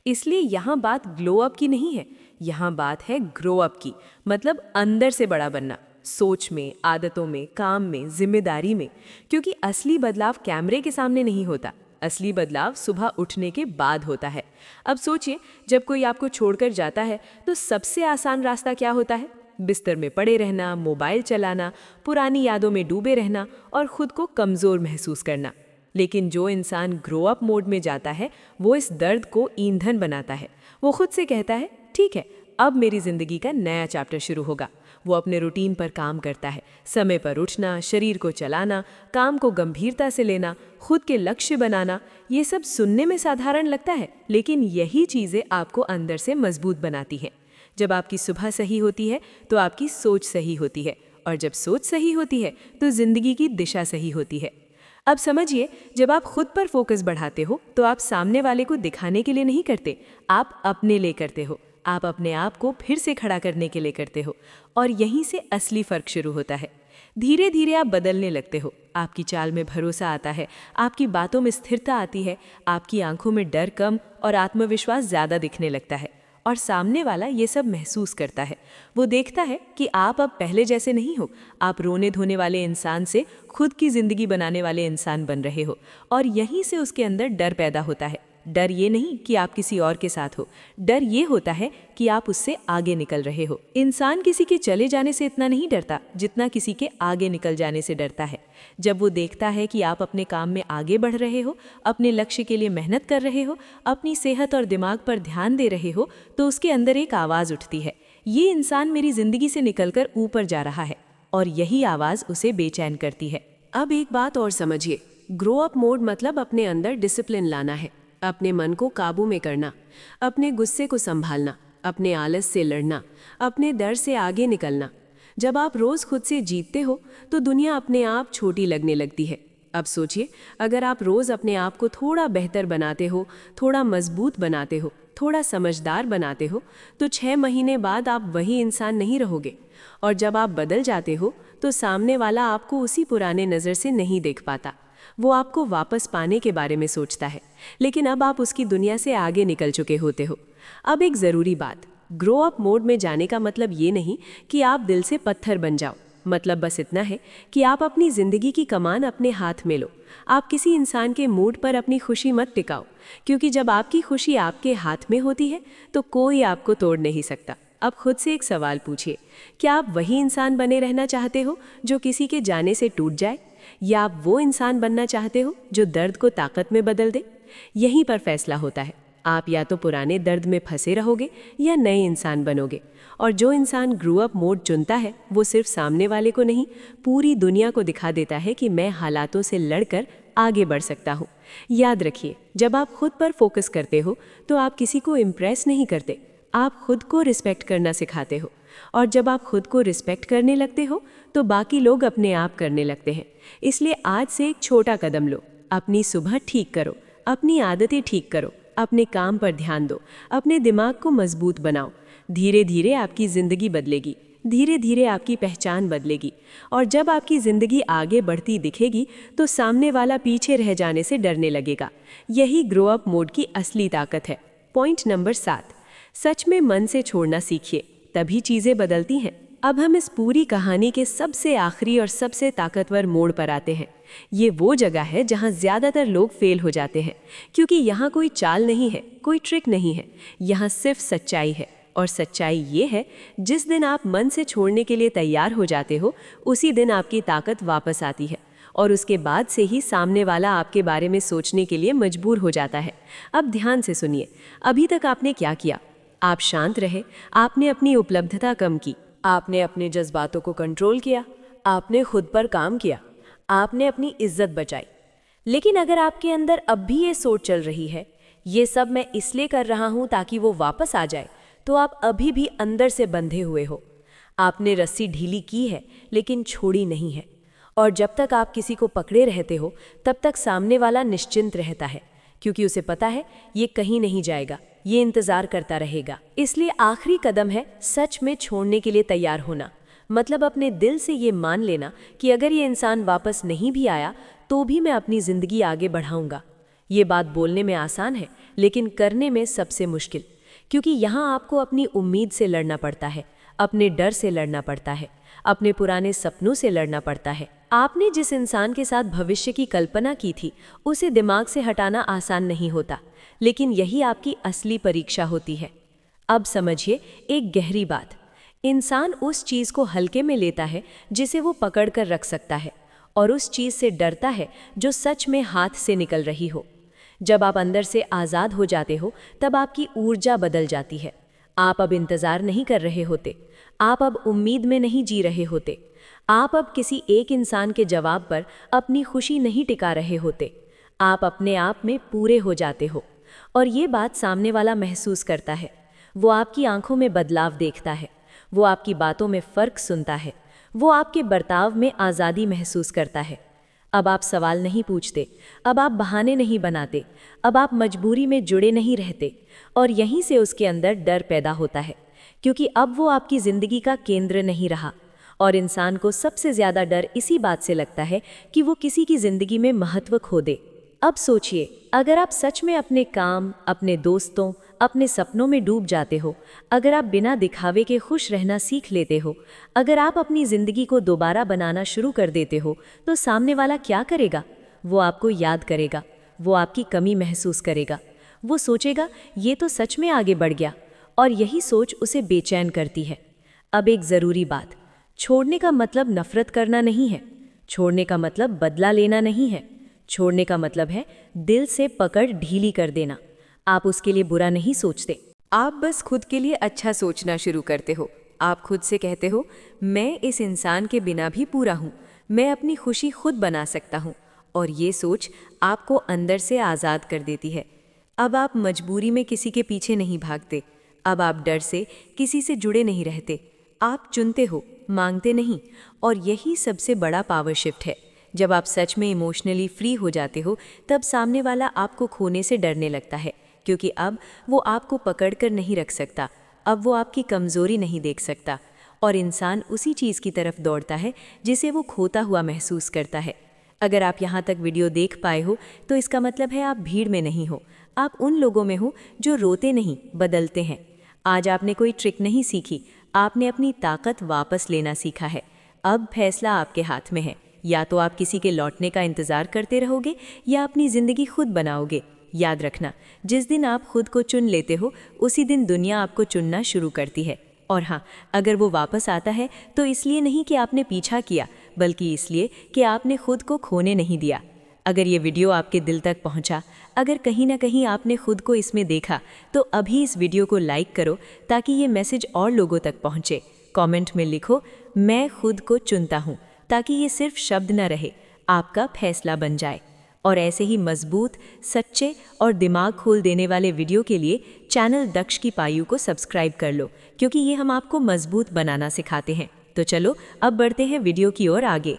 इसलिए यहाँ बात ग्लो अप की नहीं है, यहाँ बात है ग्रो अप की। मतलब अंदर से बड़ा बनना, सोच में, आदतों में, काम में, जिम्मेदारी में। क्योंकि असली बदलाव कैमरे के सामने नहीं होता, असली बदलाव सुबह उठने के बाद होता है। अब सोचिए, जब कोई आपको छोड़कर जाता है तो सबसे आसान रास्ता क्या होता है? बिस्तर में पड़े रहना, मोबाइल चलाना, पुरानी यादों में डूबे रहना और खुद को कमज़ोर महसूस करना। लेकिन जो इंसान ग्रो अप मोड में जाता है, वो इस दर्द को ईंधन बनाता है। वो खुद से कहता है, ठीक है, अब मेरी ज़िंदगी का नया चैप्टर शुरू होगा। वो अपने रूटीन पर काम करता है, समय पर उठना, शरीर को चलाना, काम को गंभीरता से लेना, खुद के लक्ष्य बनाना। ये सब सुनने में साधारण लगता है, लेकिन यही चीज़ें आपको अंदर से मजबूत बनाती हैं। जब आपकी सुबह सही होती है तो आपकी सोच सही होती है, और जब सोच सही होती है तो ज़िंदगी की दिशा सही होती है। अब समझिए, जब आप खुद पर फोकस बढ़ाते हो तो आप सामने वाले को दिखाने के लिए नहीं करते, आप अपने लिए करते हो। आप अपने आप को फिर से खड़ा करने के लिए करते हो, और यहीं से असली फर्क शुरू होता है। धीरे धीरे आप बदलने लगते हो, आपकी चाल में भरोसा आता है, आपकी बातों में स्थिरता आती है, आपकी आंखों में डर कम और आत्मविश्वास ज़्यादा दिखने लगता है। और सामने वाला ये सब महसूस करता है। वो देखता है कि आप अब पहले जैसे नहीं हो, आप रोने धोने वाले इंसान से खुद की ज़िंदगी बनाने वाले इंसान बन रहे हो। और यहीं से उसके अंदर डर पैदा होता है। डर ये नहीं कि आप किसी और के साथ हो, डर ये होता है कि आप उससे आगे निकल रहे हो। इंसान किसी के चले जाने से इतना नहीं डरता जितना किसी के आगे निकल जाने से डरता है। जब वो देखता है कि आप अपने काम में आगे बढ़ रहे हो, अपने लक्ष्य के लिए मेहनत कर रहे हो, अपनी सेहत और दिमाग पर ध्यान दे रहे हो, तो उसके अंदर एक आवाज़ उठती है, ये इंसान मेरी ज़िंदगी से निकलकर ऊपर जा रहा है। और यही आवाज़ उसे बेचैन करती है। अब एक बात और समझिए, ग्रो अप मोड मतलब अपने अंदर डिसिप्लिन लाना है, अपने मन को काबू में करना, अपने गुस्से को संभालना, अपने आलस से लड़ना, अपने डर से आगे निकलना। जब आप रोज़ खुद से जीतते हो तो दुनिया अपने आप छोटी लगने लगती है। अब सोचिए, अगर आप रोज़ अपने आप को थोड़ा बेहतर बनाते हो, थोड़ा मजबूत बनाते हो, थोड़ा समझदार बनाते हो, तो 6 महीने बाद आप वही इंसान नहीं रहोगे। और जब आप बदल जाते हो तो सामने वाला आपको उसी पुराने नज़र से नहीं देख पाता। वो आपको वापस पाने के बारे में सोचता है, लेकिन अब आप उसकी दुनिया से आगे निकल चुके होते हो। अब एक ज़रूरी बात, ग्रो अप मोड में जाने का मतलब ये नहीं कि आप दिल से पत्थर बन जाओ। मतलब बस इतना है कि आप अपनी ज़िंदगी की कमान अपने हाथ में लो। आप किसी इंसान के मूड पर अपनी खुशी मत टिकाओ, क्योंकि जब आपकी खुशी आपके हाथ में होती है तो कोई आपको तोड़ नहीं सकता। अब खुद से एक सवाल पूछिए, क्या आप वही इंसान बने रहना चाहते हो जो किसी के जाने से टूट जाए, या आप वो इंसान बनना चाहते हो जो दर्द को ताकत में बदल दे? यहीं पर फैसला होता है। आप या तो पुराने दर्द में फंसे रहोगे या नए इंसान बनोगे। और जो इंसान ग्रो अप मोड चुनता है वो सिर्फ सामने वाले को नहीं, पूरी दुनिया को दिखा देता है कि मैं हालातों से लड़कर आगे बढ़ सकता हूँ। याद रखिए, जब आप खुद पर फोकस करते हो तो आप किसी को इम्प्रेस नहीं करते, आप खुद को रिस्पेक्ट करना सिखाते हो। और जब आप खुद को रिस्पेक्ट करने लगते हो तो बाकी लोग अपने आप करने लगते हैं। इसलिए आज से एक छोटा कदम लो, अपनी सुबह ठीक करो, अपनी आदतें ठीक करो, अपने काम पर ध्यान दो, अपने दिमाग को मजबूत बनाओ। धीरे धीरे आपकी ज़िंदगी बदलेगी, धीरे धीरे आपकी पहचान बदलेगी। और जब आपकी ज़िंदगी आगे बढ़ती दिखेगी तो सामने वाला पीछे रह जाने से डरने लगेगा। यही ग्रो अप मोड की असली ताकत है। पॉइंट नंबर 7, सच में मन से छोड़ना सीखिए, तभी चीज़ें बदलती हैं। अब हम इस पूरी कहानी के सबसे आखिरी और सबसे ताकतवर मोड़ पर आते हैं। ये वो जगह है जहाँ ज़्यादातर लोग फेल हो जाते हैं, क्योंकि यहाँ कोई चाल नहीं है, कोई ट्रिक नहीं है, यहाँ सिर्फ सच्चाई है। और सच्चाई ये है, जिस दिन आप मन से छोड़ने के लिए तैयार हो जाते हो उसी दिन आपकी ताकत वापस आती है, और उसके बाद से ही सामने वाला आपके बारे में सोचने के लिए मजबूर हो जाता है। अब ध्यान से सुनिए, अभी तक आपने क्या किया? आप शांत रहे, आपने अपनी उपलब्धता कम की, आपने अपने जज्बातों को कंट्रोल किया, आपने खुद पर काम किया, आपने अपनी इज्जत बचाई। लेकिन अगर आपके अंदर अब भी ये सोच चल रही है, ये सब मैं इसलिए कर रहा हूँ ताकि वो वापस आ जाए, तो आप अभी भी अंदर से बंधे हुए हो। आपने रस्सी ढीली की है लेकिन छोड़ी नहीं है। और जब तक आप किसी को पकड़े रहते हो तब तक सामने वाला निश्चिंत रहता है, क्योंकि उसे पता है ये कहीं नहीं जाएगा, ये इंतज़ार करता रहेगा। इसलिए आखिरी कदम है सच में छोड़ने के लिए तैयार होना। मतलब अपने दिल से ये मान लेना कि अगर ये इंसान वापस नहीं भी आया तो भी मैं अपनी ज़िंदगी आगे बढ़ाऊंगा। ये बात बोलने में आसान है लेकिन करने में सबसे मुश्किल, क्योंकि यहाँ आपको अपनी उम्मीद से लड़ना पड़ता है, अपने डर से लड़ना पड़ता है, अपने पुराने सपनों से लड़ना पड़ता है। आपने जिस इंसान के साथ भविष्य की कल्पना की थी उसे दिमाग से हटाना आसान नहीं होता, लेकिन यही आपकी असली परीक्षा होती है। अब समझिए एक गहरी बात, इंसान उस चीज़ को हल्के में लेता है जिसे वो पकड़ कर रख सकता है, और उस चीज़ से डरता है जो सच में हाथ से निकल रही हो। जब आप अंदर से आज़ाद हो जाते हो तब आपकी ऊर्जा बदल जाती है। आप अब इंतज़ार नहीं कर रहे होते, आप अब उम्मीद में नहीं जी रहे होते, आप अब किसी एक इंसान के जवाब पर अपनी खुशी नहीं टिका रहे होते। आप अपने आप में पूरे हो जाते हो, और ये बात सामने वाला महसूस करता है। वो आपकी आंखों में बदलाव देखता है, वो आपकी बातों में फ़र्क सुनता है, वो आपके बर्ताव में आज़ादी महसूस करता है। अब आप सवाल नहीं पूछते, अब आप बहाने नहीं बनाते, अब आप मजबूरी में जुड़े नहीं रहते। और यहीं से उसके अंदर डर पैदा होता है, क्योंकि अब वो आपकी ज़िंदगी का केंद्र नहीं रहा। और इंसान को सबसे ज़्यादा डर इसी बात से लगता है कि वो किसी की ज़िंदगी में महत्व खो दे। अब सोचिए, अगर आप सच में अपने काम, अपने दोस्तों, अपने सपनों में डूब जाते हो, अगर आप बिना दिखावे के खुश रहना सीख लेते हो, अगर आप अपनी ज़िंदगी को दोबारा बनाना शुरू कर देते हो, तो सामने वाला क्या करेगा? वो आपको याद करेगा, वो आपकी कमी महसूस करेगा, वो सोचेगा ये तो सच में आगे बढ़ गया। और यही सोच उसे बेचैन करती है। अब एक ज़रूरी बात, छोड़ने का मतलब नफ़रत करना नहीं है, छोड़ने का मतलब बदला लेना नहीं है, छोड़ने का मतलब है दिल से पकड़ ढीली कर देना। आप उसके लिए बुरा नहीं सोचते, आप बस खुद के लिए अच्छा सोचना शुरू करते हो। आप खुद से कहते हो, मैं इस इंसान के बिना भी पूरा हूँ, मैं अपनी खुशी खुद बना सकता हूँ। और ये सोच आपको अंदर से आज़ाद कर देती है। अब आप मजबूरी में किसी के पीछे नहीं भागते, अब आप डर से किसी से जुड़े नहीं रहते। आप चुनते हो, मांगते नहीं। और यही सबसे बड़ा पावर शिफ्ट है। जब आप सच में इमोशनली फ्री हो जाते हो, तब सामने वाला आपको खोने से डरने लगता है, क्योंकि अब वो आपको पकड़ कर नहीं रख सकता, अब वो आपकी कमज़ोरी नहीं देख सकता। और इंसान उसी चीज़ की तरफ दौड़ता है जिसे वो खोता हुआ महसूस करता है। अगर आप यहाँ तक वीडियो देख पाए हो, तो इसका मतलब है आप भीड़ में नहीं हो, आप उन लोगों में हो जो रोते नहीं, बदलते हैं। आज आपने कोई ट्रिक नहीं सीखी, आपने अपनी ताकत वापस लेना सीखा है। अब फैसला आपके हाथ में है, या तो आप किसी के लौटने का इंतज़ार करते रहोगे या अपनी ज़िंदगी खुद बनाओगे। याद रखना, जिस दिन आप खुद को चुन लेते हो, उसी दिन दुनिया आपको चुनना शुरू करती है। और हाँ, अगर वो वापस आता है तो इसलिए नहीं कि आपने पीछा किया, बल्कि इसलिए कि आपने खुद को खोने नहीं दिया। अगर ये वीडियो आपके दिल तक पहुंचा, अगर कहीं ना कहीं आपने खुद को इसमें देखा, तो अभी इस वीडियो को लाइक करो ताकि ये मैसेज और लोगों तक पहुंचे। कमेंट में लिखो, मैं खुद को चुनता हूँ, ताकि ये सिर्फ शब्द न रहे, आपका फैसला बन जाए। और ऐसे ही मजबूत, सच्चे और दिमाग खोल देने वाले वीडियो के लिए चैनल दक्ष की पायु को सब्सक्राइब कर लो, क्योंकि ये हम आपको मजबूत बनाना सिखाते हैं। तो चलो अब बढ़ते हैं वीडियो की ओर आगे।